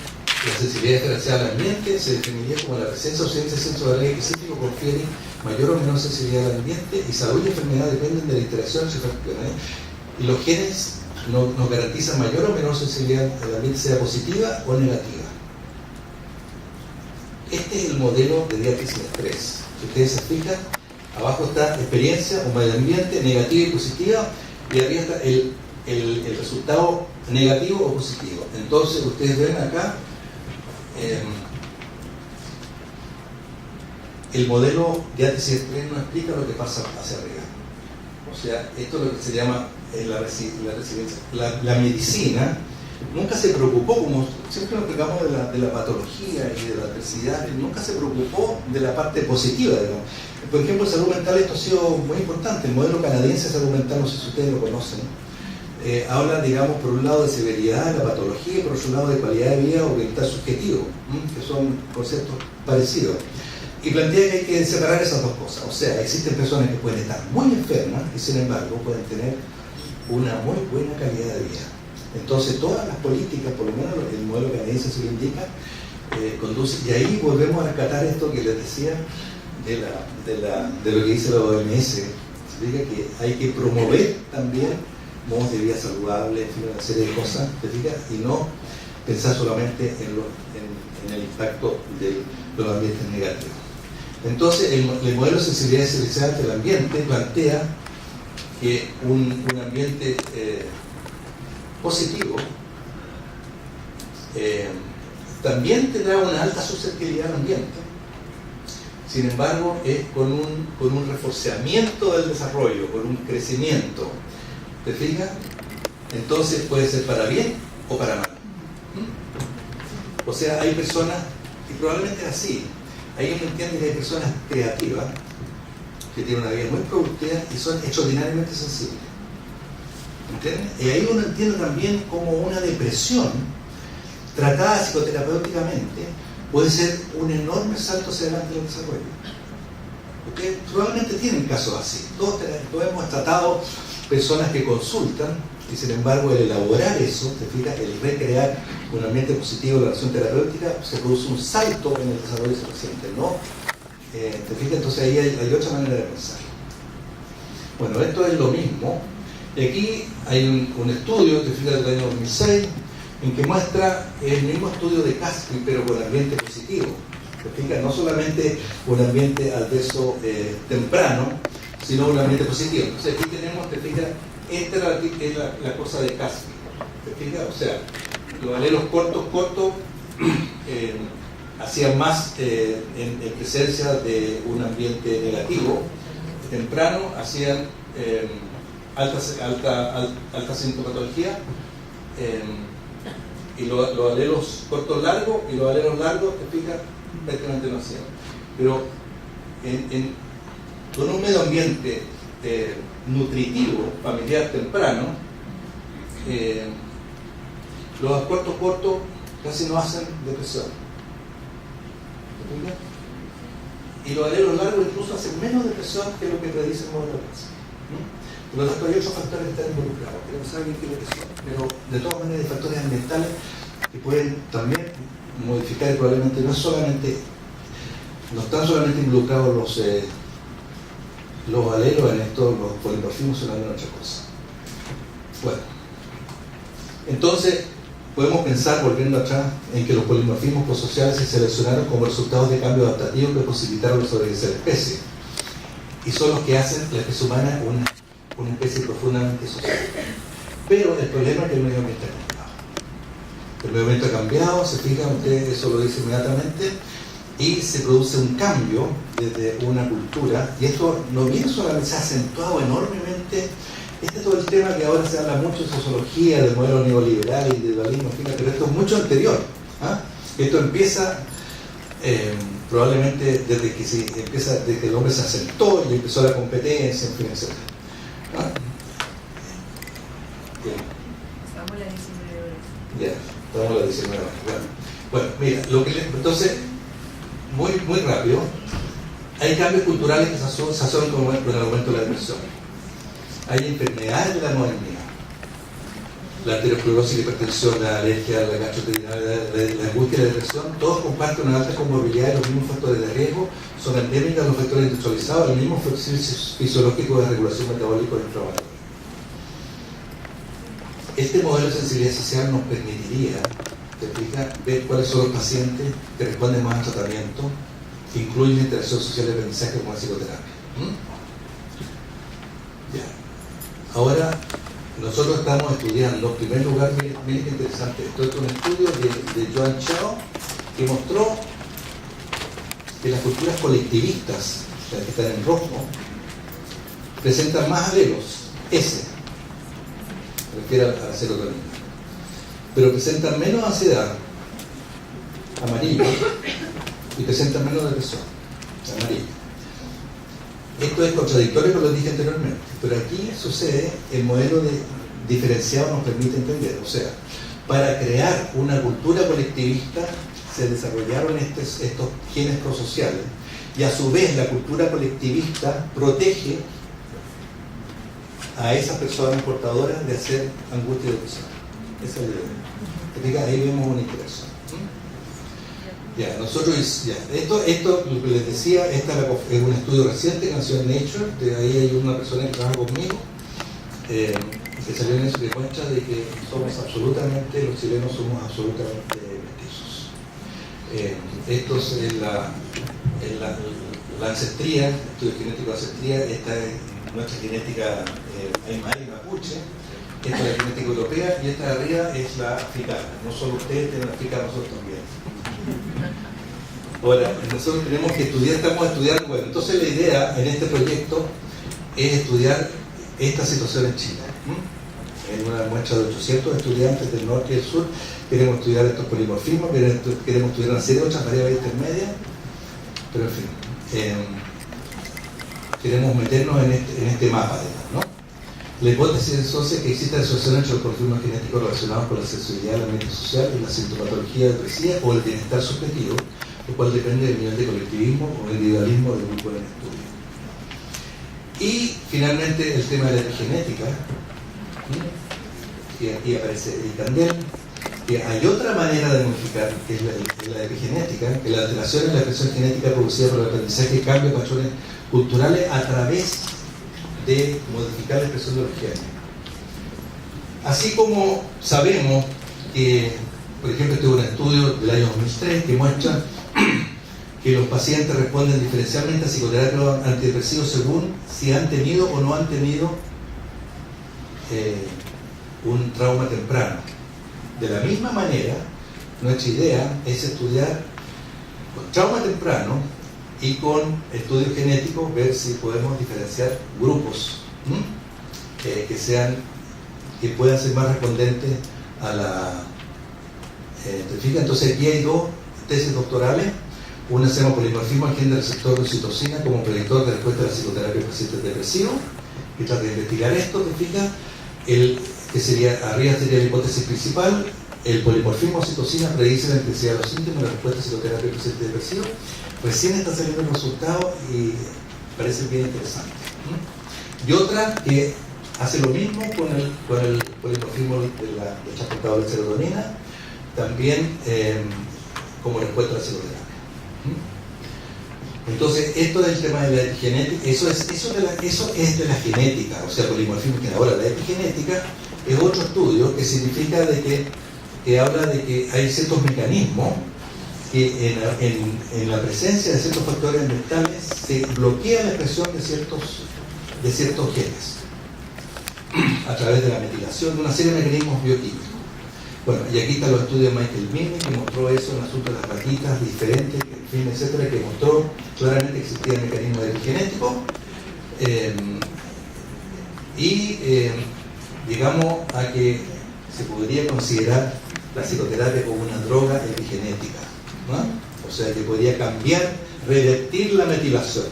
la sensibilidad diferencial al ambiente se definiría como la presencia o ausencia de centros de ley específico confiere mayor o menor sensibilidad al ambiente, y salud y enfermedad dependen de la interacción entre factores. Y los genes nos garantizan mayor o menor sensibilidad al ambiente, sea positiva o negativa. Este es el modelo de diátesis de estrés. Si ustedes se fijan, abajo está experiencia o medio ambiente, negativa y positiva, y arriba está el resultado negativo o positivo. Entonces ustedes ven acá el modelo de diátesis de estrés nos explica lo que pasa hacia arriba. O sea, esto es lo que se llama la resiliencia. La medicina nunca se preocupó, como siempre nos explicamos de la patología y de la adversidad, nunca se preocupó de la parte positiva, digamos. Por ejemplo, en salud mental esto ha sido muy importante. El modelo canadiense de salud mental, no sé si ustedes lo conocen, habla, digamos, por un lado de severidad de la patología y por otro lado de calidad de vida o bienestar subjetivo, que son conceptos parecidos. Y plantea que hay que separar esas dos cosas. O sea, existen personas que pueden estar muy enfermas y sin embargo pueden tener una muy buena calidad de vida. Entonces todas las políticas, por lo menos el modelo canadiense se lo indica, conduce, y ahí volvemos a rescatar esto que les decía de lo que dice la OMS. Significa que hay que promover también modos de vida saludables, en fin, una serie de cosas, y no pensar solamente en el impacto de los ambientes negativos. Entonces el modelo de sensibilidad diferencial ante el ambiente plantea que un ambiente positivo también tendrá una alta susceptibilidad al ambiente. Sin embargo, es con un reforzamiento del desarrollo, con un crecimiento. ¿Te fijas? Entonces puede ser para bien o para mal. O sea, hay personas, y probablemente es así, ahí uno entiende que hay personas creativas que tienen una vida muy productiva y son extraordinariamente sensibles. ¿Entiendes? Y ahí uno entiende también como una depresión tratada psicoterapéuticamente puede ser un enorme salto hacia adelante del desarrollo. Porque probablemente tienen casos así. Todos hemos tratado personas que consultan y sin embargo el elaborar eso, te fijas, el recrear un ambiente positivo de la relación terapéutica, se produce un salto en el desarrollo de ese paciente, ¿no? Te fijas, entonces ahí hay otra manera de pensar. Bueno, esto es lo mismo. Y aquí hay un estudio, te fijas, del año 2006, en que muestra el mismo estudio de Caspi, pero con ambiente positivo. Te fijas, no solamente un ambiente adverso temprano, sino un ambiente positivo. Entonces aquí tenemos, te fijas, esta es la cosa de Caspi. ¿Te fijas? O sea, los alelos cortos hacían más en presencia de un ambiente negativo. Temprano hacían alta sintomatología, y los alelos cortos largos y los alelos largos, te fijas, prácticamente no hacían. Pero con un medio ambiente nutritivo, familiar temprano, los cortos casi no hacen depresión. y los alelos largos incluso hacen menos depresión que lo que predice el modelo clásico. Por lo tanto, hay otros factores que están involucrados, que no saben qué es lo que son, pero de todas maneras hay factores ambientales que pueden también modificar y probablemente no están solamente involucrados los alelos en esto, los polimorfismos son alguna otra cosa. Bueno, entonces podemos pensar, volviendo atrás, en que los polimorfismos prosociales se seleccionaron como resultado de cambios adaptativos que posibilitaron la sobrevivencia de la especie, y son los que hacen la especie humana una especie profundamente social. Pero el problema es que el medio ambiente ha cambiado. El medio ambiente ha cambiado, se fijan ustedes, eso lo dice inmediatamente, y se produce un cambio desde una cultura, y esto no viene solamente, se ha acentuado enormemente. Este es todo el tema que ahora se habla mucho de sociología, del modelo neoliberal, individualismo, pero esto es mucho anterior. Esto empieza probablemente desde que el hombre se asentó y empezó la competencia, en fin, etc. Estamos a las 19 horas. Ya, estamos a las 19 horas. Bueno, mira, entonces, muy rápido, hay cambios culturales que se asocian con el aumento de la depresión. Hay enfermedades de la modernidad. La arteriosclerosis, la hipertensión, la alergia, la gastroenteritis, la angustia y la depresión, todos comparten una alta comorbilidad y los mismos factores de riesgo, son endémicas los factores industrializados, el mismo fisiológico de regulación metabólica del trabajo. Este modelo de sensibilidad social nos permitiría, te explica, ver cuáles son los pacientes que responden más al tratamiento, que incluyen la interacción social de aprendizaje como la psicoterapia. Ya. Ahora, nosotros estamos estudiando, en primer lugar, miren qué interesante, esto es un estudio de Joan Chao que mostró que las culturas colectivistas, las que están en rojo, presentan más alelos, S, se refiere a la serotonina, pero presentan menos ansiedad, amarillo, y presentan menos depresión, amarillo. Esto es contradictorio con lo que dije anteriormente, pero aquí sucede, el modelo diferenciado nos permite entender, o sea, para crear una cultura colectivista se desarrollaron estos genes prosociales, y a su vez la cultura colectivista protege a esas personas portadoras de hacer angustia y depresión. Esa es la idea. Ahí vemos una interacción. Ya, nosotros, esto lo que les decía, es un estudio reciente que nació en Nature, de ahí hay una persona que trabaja conmigo, que salió en eso, que muestra de que somos absolutamente, los chilenos somos absolutamente mestizos. Esto es la ancestría, el estudio genético de ancestría, esta es nuestra genética aymara y mapuche, esta es la genética europea y esta de arriba es la africana. No solo ustedes tienen africana, nosotros también. Ahora, nosotros tenemos que estudiar, estamos estudiando, bueno, entonces la idea en este proyecto es estudiar esta situación en Chile. En una muestra de 800 estudiantes del norte y del sur, queremos estudiar estos polimorfismos, queremos estudiar una serie de otras variables intermedias, pero en fin, queremos meternos en este mapa, ¿no? La hipótesis entonces que existe asociación entre los polimorfismos genéticos relacionados con la sensibilidad, el ambiente social y la sintomatología depresiva o el bienestar subjetivo, lo cual depende del nivel de colectivismo o individualismo del grupo en estudio. Y finalmente el tema de la epigenética, que aquí aparece también, que hay otra manera de modificar, que es la epigenética, que la alteración en la expresión genética producida por el aprendizaje cambia patrones culturales a través de modificar la expresión de los genes. Así como sabemos que, por ejemplo, este es un estudio del año 2003 que muestra que los pacientes responden diferencialmente a psicoterapia antidepresivos según si han tenido o no han tenido un trauma temprano. De la misma manera, nuestra idea es estudiar con trauma temprano y con estudios genéticos, ver si podemos diferenciar grupos que puedan ser más respondentes a la... ¿te fijas? Entonces aquí hay dos tesis doctorales. Una se llama polimorfismo al gen del receptor de oxitocina como predictor de respuesta a la psicoterapia en pacientes depresivos, que trata de investigar esto, ¿te fijas? Que sería, arriba sería la hipótesis principal, el polimorfismo de citocina predice la intensidad de los síntomas y la respuesta a psicoterapia del paciente depresivo. Recién está saliendo el resultado y parece bien interesante. Y otra que hace lo mismo con el polimorfismo del transportador de serotonina, también como respuesta a la psicoterapia. Entonces, esto del tema de la epigenética, eso es de la genética, o sea, polimorfismo que ahora la epigenética es otro estudio que significa de que habla de que hay ciertos mecanismos que en la presencia de ciertos factores ambientales se bloquea la expresión de ciertos genes a través de la metilación de una serie de mecanismos bioquímicos. Bueno, y aquí está los estudios de Michael Meany, que mostró eso en el asunto de las ratitas diferentes, en fin, etcétera, que mostró claramente que existían mecanismos epigenéticos digamos a que se podría considerar la psicoterapia como una droga epigenética, ¿no? O sea, que podría cambiar, revertir la metilación.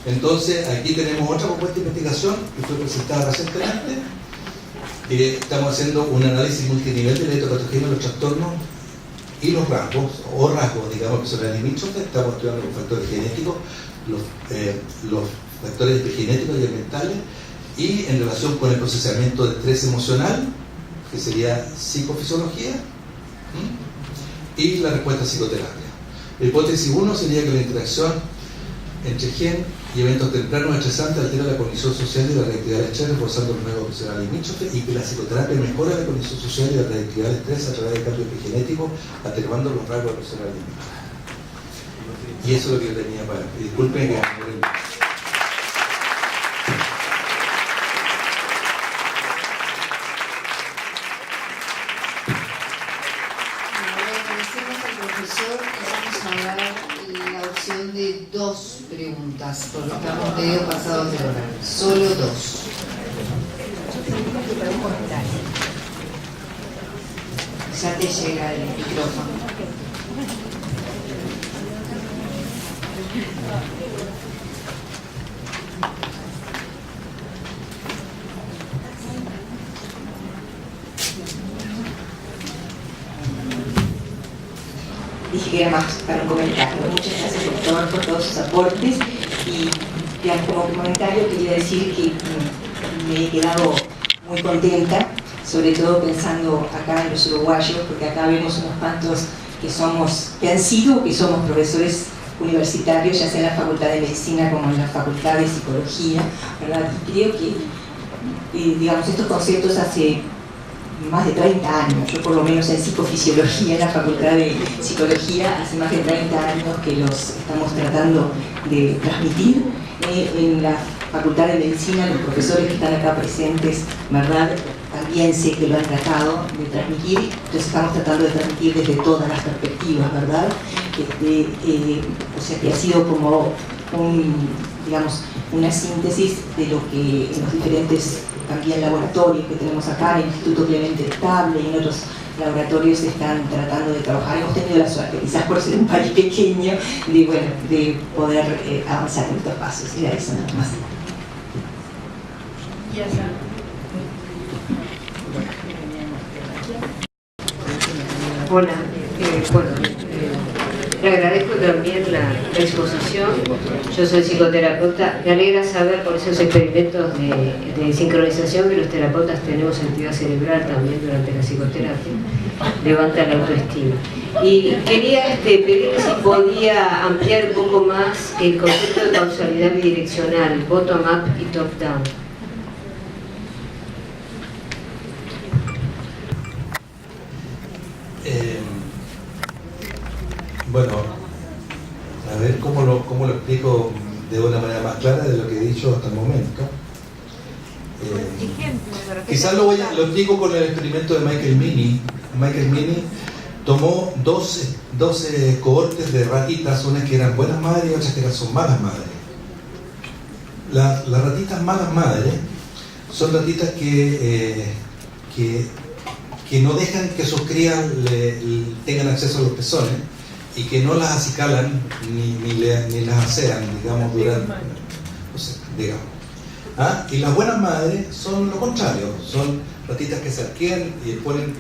Entonces, aquí tenemos otra propuesta de investigación que fue presentada recientemente. Estamos haciendo un análisis multinivel del electrocatogeno de los trastornos y los rasgos, digamos, que son limítrofes. Estamos estudiando los factores genéticos, los factores epigenéticos y ambientales, y en relación con el procesamiento de estrés emocional, que sería psicofisiología, y la respuesta a psicoterapia. La hipótesis 1 sería que la interacción entre gen y eventos tempranos estresantes altera la cognición social y la reactividad del estrés, reforzando el rasgo emocional limítrofe, y que la psicoterapia mejora la cognición social y la reactividad del estrés a través de cambios epigenéticos, atenuando los rasgos emocionales limítrofes. Y eso es lo que yo tenía para... Disculpen que... De 2 preguntas, porque estamos medio pasados de hora. Solo 2. Ya te llega el micrófono. Dije que era más para un comentario. Muchas gracias, doctor, por todos sus aportes. Y ya como comentario quería decir que me he quedado muy contenta, sobre todo pensando acá en los uruguayos, porque acá vemos unos cuantos que han sido, que somos profesores universitarios, ya sea en la Facultad de Medicina como en la Facultad de Psicología, ¿verdad? Y creo que, digamos, estos conceptos hace más de 30 años, yo por lo menos en psicofisiología, en la Facultad de Psicología, hace más de 30 años que los estamos tratando de transmitir. En la Facultad de Medicina, los profesores que están acá presentes, ¿verdad?, también sé que lo han tratado de transmitir, entonces estamos tratando de transmitir desde todas las perspectivas, ¿verdad? O sea que ha sido como digamos, una síntesis de lo que en los diferentes también laboratorios que tenemos acá, en el Instituto Clemente Estable y en otros laboratorios están tratando de trabajar. Hemos tenido la suerte, quizás por ser un país pequeño, de poder avanzar en estos pasos. Era eso nada más. Hola, le agradezco también la exposición. Yo soy psicoterapeuta. Me alegra saber por esos experimentos de sincronización que los terapeutas tenemos actividad cerebral también durante la psicoterapia. Levanta la autoestima. Y quería pedirle si podía ampliar un poco más el concepto de causalidad bidireccional, bottom-up y top-down. Bueno, a ver cómo lo explico de una manera más clara de lo que he dicho hasta el momento. Quizás lo explico con el experimento de Michael Meany. Michael Meany tomó 12 cohortes de ratitas, unas que eran buenas madres y otras que son malas madres. Las ratitas malas madres son ratitas que no dejan que sus crías tengan acceso a los pezones y que no las acicalan ni las asean, digamos, durante, no sé, digamos. Y las buenas madres son lo contrario, son ratitas que se arquean y ponen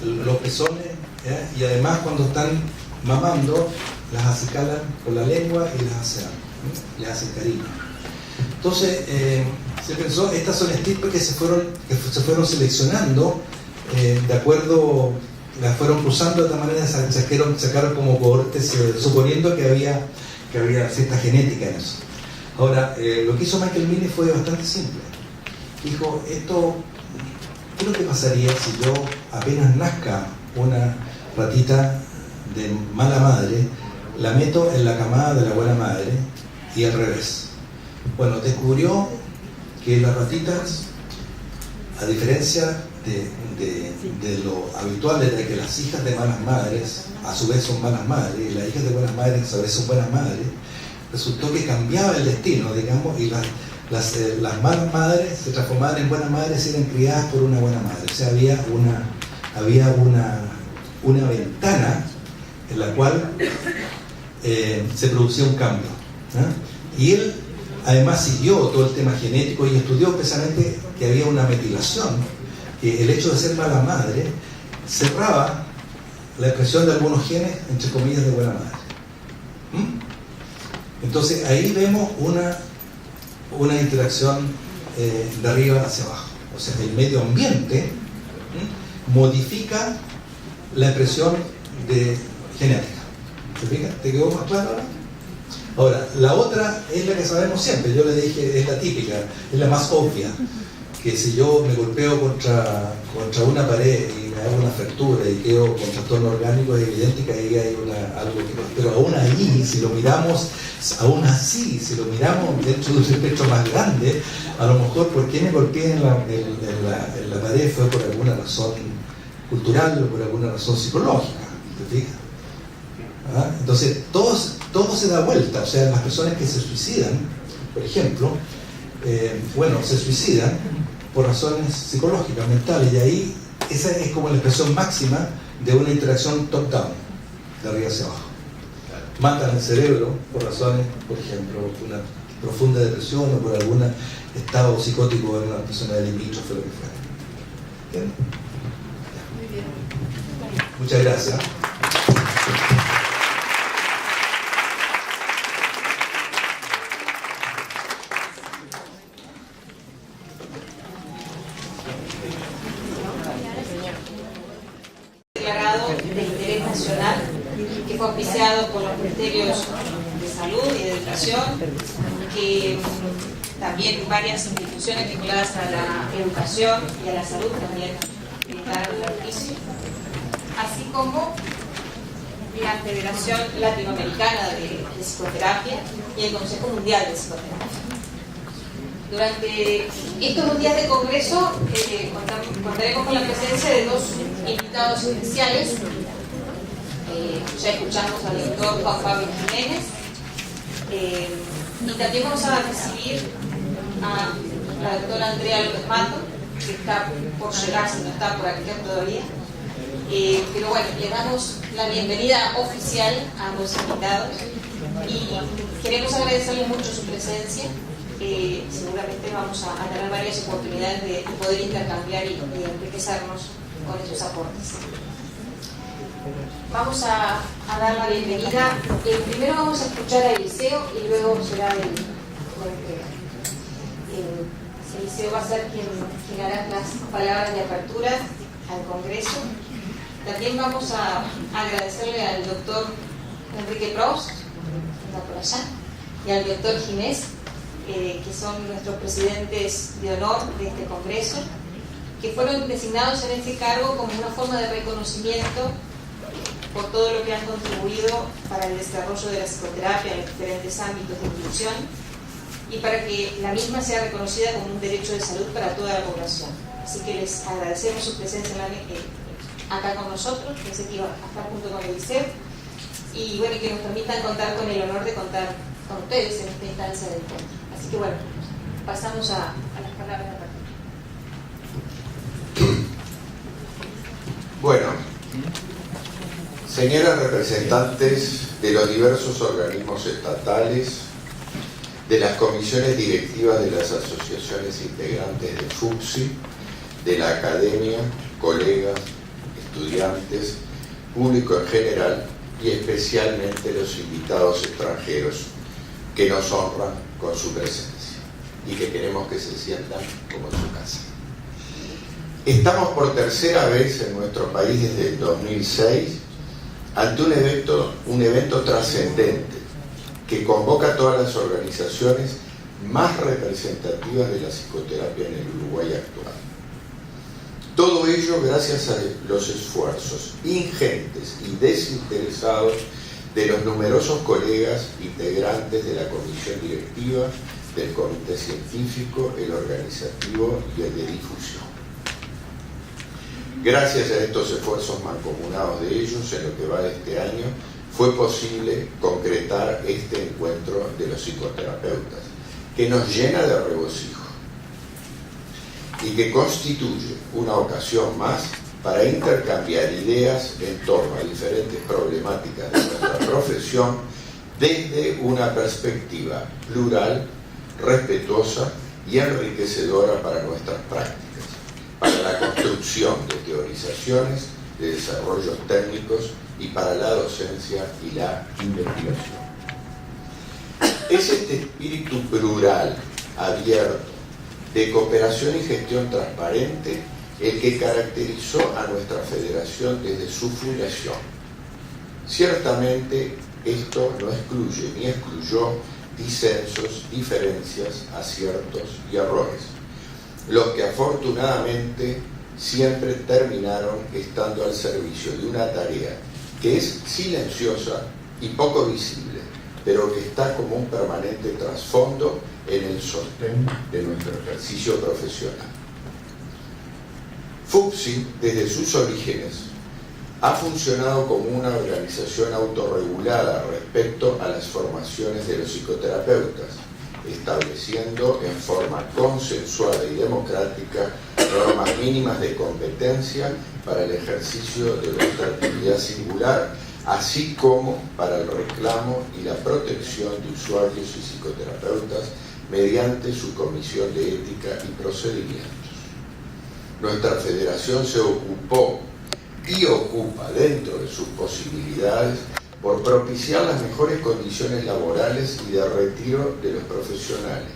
los pezones, ¿ya? Y además cuando están mamando las acicalan con la lengua y las asean, les hacen cariño. Entonces se pensó, estas son estirpes que se fueron seleccionando de acuerdo, las fueron cruzando de esta manera, sacaron como cohortes, suponiendo que había cierta genética en eso. Ahora, lo que hizo Michael Milne fue bastante simple. Dijo, ¿qué es lo que pasaría si yo apenas nazca una ratita de mala madre, la meto en la camada de la buena madre y al revés? Bueno, descubrió que las ratitas, a diferencia de lo habitual de que las hijas de malas madres a su vez son malas madres y las hijas de buenas madres a su vez son buenas madres, resultó que cambiaba el destino, digamos, y las malas madres se transformaban en buenas madres y eran criadas por una buena madre. O sea, había una ventana en la cual se producía un cambio, ¿no? Y él además siguió todo el tema genético y estudió precisamente que había una metilación, que el hecho de ser mala madre cerraba la expresión de algunos genes, entre comillas, de buena madre. Entonces ahí vemos una interacción de arriba hacia abajo. O sea, el medio ambiente modifica la expresión de genética. ¿Se fija? ¿Te quedó más claro ahora? Ahora, la otra es la que sabemos siempre. Yo le dije, es la típica, es la más obvia, que si yo me golpeo contra una pared y me hago una fractura y quedo con trastorno orgánico, es evidente que ahí hay algo que... Pero aún ahí, si lo miramos dentro de un espectro más grande, a lo mejor por qué me golpeé en la pared fue por alguna razón cultural o por alguna razón psicológica. ¿Te fijas? ¿Ah? Entonces, todo se da vuelta. O sea, las personas que se suicidan, por ejemplo, se suicidan por razones psicológicas, mentales, y ahí esa es como la expresión máxima de una interacción top-down, de arriba hacia abajo. Matan el cerebro por razones, por ejemplo, una profunda depresión o por algún estado psicótico en una persona de limítrofe, lo que fuera. ¿Entienden? Muy bien. Muchas gracias. Declarado de interés nacional, que fue auspiciado por los ministerios de salud y de educación, que también varias instituciones vinculadas a la educación y a la salud también brindaron el auspicio, así como la Federación Latinoamericana de Psicoterapia y el Consejo Mundial de Psicoterapia. Durante estos 2 días de congreso contaremos con la presencia de 2 invitados especiales. Ya escuchamos al doctor Juan Pablo Jiménez y también vamos a recibir a la doctora Andrea López Mato, que está por llegar, si no está por aquí todavía. Pero bueno, le damos la bienvenida oficial a ambos invitados y queremos agradecerle mucho su presencia. Seguramente vamos a tener varias oportunidades de poder intercambiar y enriquecernos con esos aportes. Vamos a dar la bienvenida. Primero vamos a escuchar a Eliseo y luego será el Eliseo va a ser quien hará las palabras de apertura al Congreso. También vamos a agradecerle al doctor Enrique Proust, que está por allá, y al doctor Ginés, que son nuestros presidentes de honor de este Congreso, que fueron designados en este cargo como una forma de reconocimiento por todo lo que han contribuido para el desarrollo de la psicoterapia en los diferentes ámbitos de inclusión y para que la misma sea reconocida como un derecho de salud para toda la población. Así que les agradecemos su presencia acá con nosotros, pensé que iba a estar junto con Eliseo, y bueno, que nos permitan contar con el honor de contar con ustedes en esta instancia del encuentro. Así que bueno, pasamos a las palabras de apertura. Bueno, señoras representantes de los diversos organismos estatales, de las comisiones directivas de las asociaciones integrantes del FUPSI, de la academia, colegas, estudiantes, público en general y especialmente los invitados extranjeros que nos honran con su presencia y que queremos que se sientan como en su casa. Estamos por tercera vez en nuestro país desde el 2006 ante un evento trascendente que convoca a todas las organizaciones más representativas de la psicoterapia en el Uruguay actual. Todo ello gracias a los esfuerzos ingentes y desinteresados de los numerosos colegas integrantes de la comisión directiva, del comité científico, el organizativo y el de difusión. Gracias a estos esfuerzos mancomunados de ellos, en lo que va de este año, fue posible concretar este encuentro de los psicoterapeutas, que nos llena de regocijo y que constituye una ocasión más para intercambiar ideas en torno a diferentes problemáticas de nuestra profesión desde una perspectiva plural, respetuosa y enriquecedora para nuestras prácticas, para la construcción de teorizaciones, de desarrollos técnicos y para la docencia y la investigación. Es este espíritu plural, abierto, de cooperación y gestión transparente el que caracterizó a nuestra federación desde su fundación. Ciertamente esto no excluye ni excluyó disensos, diferencias, aciertos y errores, los que afortunadamente siempre terminaron estando al servicio de una tarea que es silenciosa y poco visible, pero que está como un permanente trasfondo en el sostén de nuestro ejercicio profesional. FUPSI, desde sus orígenes, ha funcionado como una organización autorregulada respecto a las formaciones de los psicoterapeutas, estableciendo en forma consensuada y democrática normas mínimas de competencia para el ejercicio de nuestra actividad singular, así como para el reclamo y la protección de usuarios y psicoterapeutas mediante su comisión de ética y procedimientos. Nuestra federación se ocupó y ocupa dentro de sus posibilidades por propiciar las mejores condiciones laborales y de retiro de los profesionales.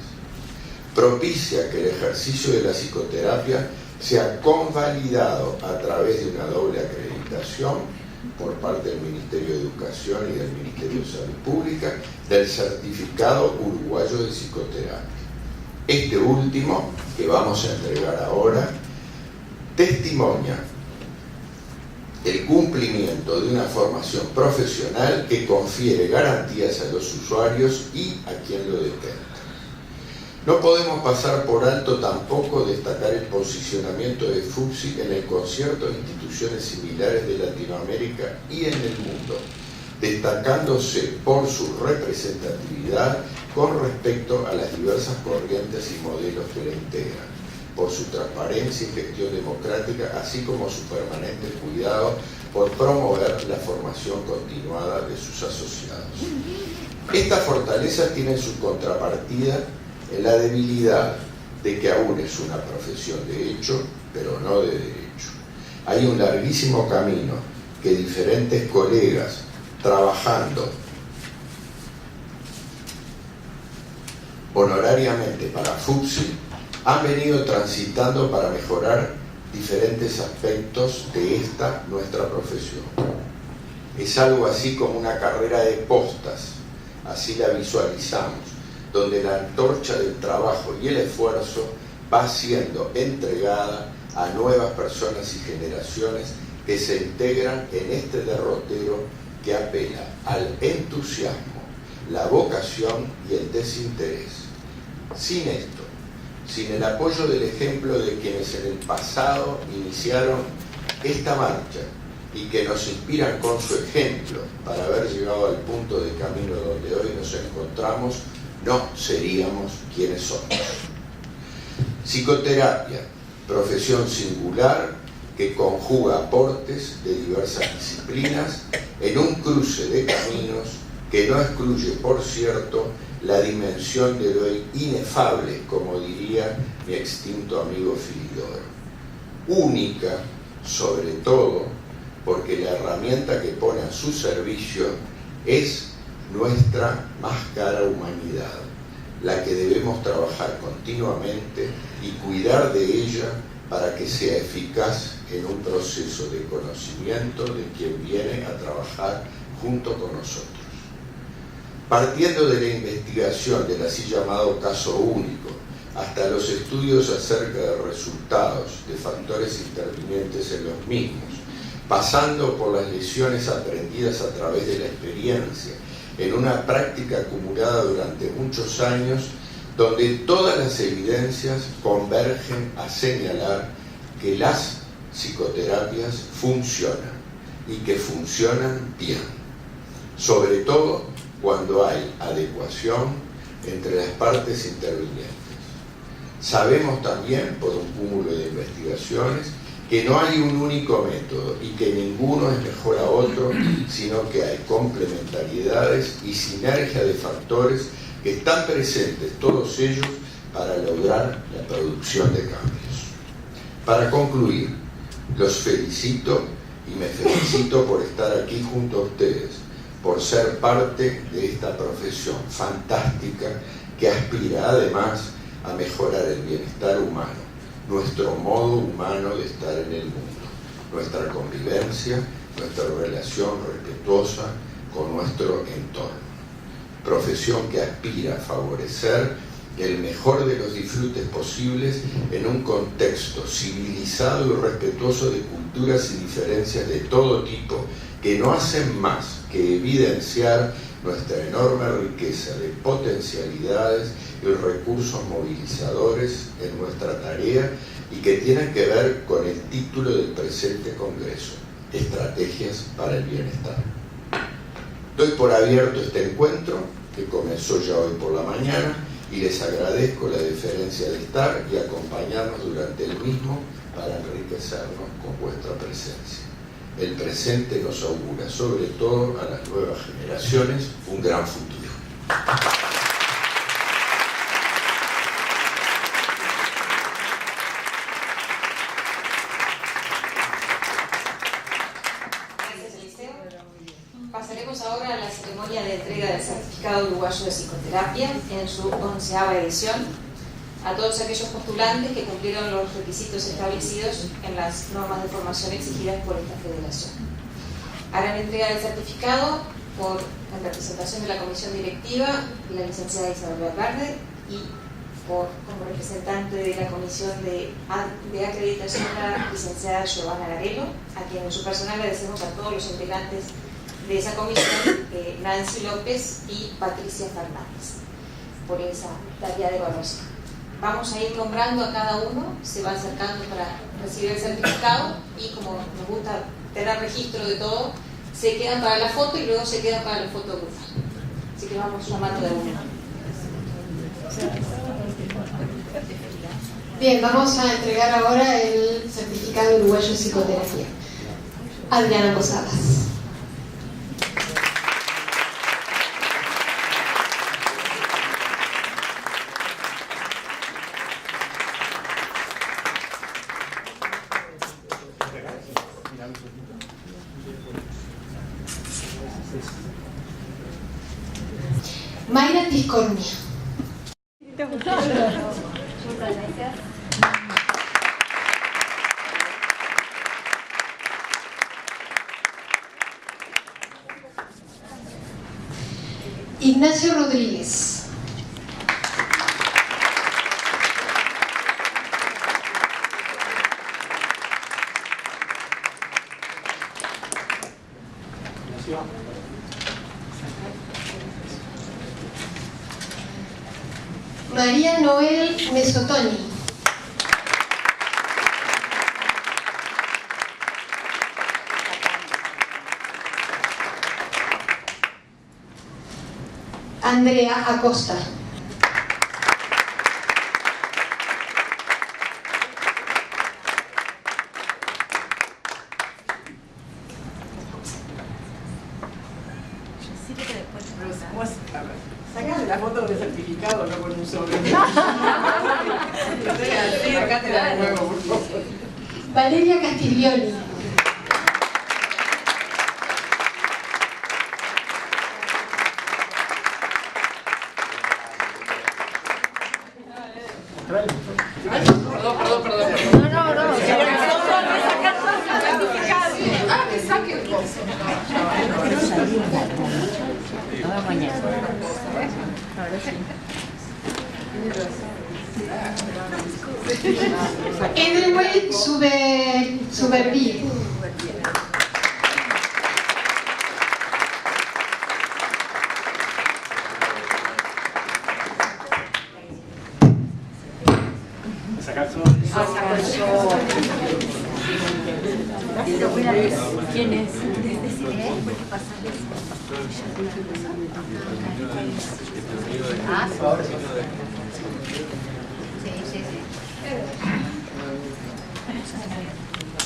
Propicia que el ejercicio de la psicoterapia sea convalidado a través de una doble acreditación por parte del Ministerio de Educación y del Ministerio de Salud Pública del Certificado Uruguayo de Psicoterapia. Este último, que vamos a entregar ahora, testimonia el cumplimiento de una formación profesional que confiere garantías a los usuarios y a quien lo detenta. No podemos pasar por alto tampoco destacar el posicionamiento de FUPSI en el concierto de instituciones similares de Latinoamérica y en el mundo, destacándose por su representatividad con respecto a las diversas corrientes y modelos que la integran, por su transparencia y gestión democrática, así como su permanente cuidado por promover la formación continuada de sus asociados. Esta fortaleza tiene su contrapartida en la debilidad de que aún es una profesión de hecho, pero no de derecho. Hay un larguísimo camino que diferentes colegas trabajando honorariamente para FUPSI han venido transitando para mejorar diferentes aspectos de esta nuestra profesión. Es algo así como una carrera de postas, así la visualizamos, donde la antorcha del trabajo y el esfuerzo va siendo entregada a nuevas personas y generaciones que se integran en este derrotero que apela al entusiasmo, la vocación y el desinterés. Sin esto, sin el apoyo del ejemplo de quienes en el pasado iniciaron esta marcha y que nos inspiran con su ejemplo para haber llegado al punto de camino donde hoy nos encontramos, no seríamos quienes somos. Psicoterapia, profesión singular que conjuga aportes de diversas disciplinas en un cruce de caminos que no excluye, por cierto, la dimensión de lo inefable, como diría mi extinto amigo Filidoro. Única, sobre todo, porque la herramienta que pone a su servicio es nuestra más cara humanidad, la que debemos trabajar continuamente y cuidar de ella para que sea eficaz en un proceso de conocimiento de quien viene a trabajar junto con nosotros. Partiendo de la investigación del así llamado caso único, hasta los estudios acerca de resultados, de factores intervinientes en los mismos, pasando por las lecciones aprendidas a través de la experiencia, en una práctica acumulada durante muchos años, donde todas las evidencias convergen a señalar que las psicoterapias funcionan y que funcionan bien, sobre todo cuando hay adecuación entre las partes intervinientes. Sabemos también, por un cúmulo de investigaciones, que no hay un único método y que ninguno es mejor a otro, sino que hay complementariedades y sinergia de factores que están presentes todos ellos para lograr la producción de cambios. Para concluir, los felicito y me felicito por estar aquí junto a ustedes, por ser parte de esta profesión fantástica que aspira además a mejorar el bienestar humano, nuestro modo humano de estar en el mundo, nuestra convivencia, nuestra relación respetuosa con nuestro entorno. Profesión que aspira a favorecer el mejor de los disfrutes posibles en un contexto civilizado y respetuoso de culturas y diferencias de todo tipo que no hacen más que evidenciar nuestra enorme riqueza de potencialidades y recursos movilizadores en nuestra tarea y que tienen que ver con el título del presente Congreso, Estrategias para el Bienestar. Doy por abierto este encuentro que comenzó ya hoy por la mañana y les agradezco la deferencia de estar y acompañarnos durante el mismo para enriquecernos con vuestra presencia. El presente nos augura, sobre todo a las nuevas generaciones, un gran futuro. Gracias, Eliseo. Pasaremos ahora a la ceremonia de entrega del Certificado Uruguayo de Psicoterapia en su 11ª edición a todos aquellos postulantes que cumplieron los requisitos establecidos en las normas de formación exigidas por esta federación. Harán entrega del certificado en representación de la comisión directiva, la licenciada Isabel Valverde, y como representante de la comisión de acreditación, la licenciada Giovanna Garelo, a quien en su personal agradecemos a todos los integrantes de esa comisión, Nancy López y Patricia Fernández, por esa tarea de evaluación. Vamos a ir nombrando a cada uno, se va acercando para recibir el certificado y como nos gusta tener registro de todo, se quedan para la foto y luego se quedan para la foto grupal. Así que vamos llamando de uno. Bien, vamos a entregar ahora el certificado uruguayo de psicoterapia. Adriana Posadas. Mayra Tiscornia. Ignacio Rodríguez. María Noel Mesotoni. Andrea Acosta. Sacale la foto del certificado, no con un sobre. Valeria Castiglioni. Edelweiss Suberví. ¿Quién es?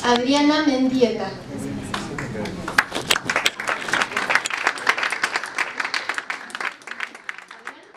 Adriana Mendieta.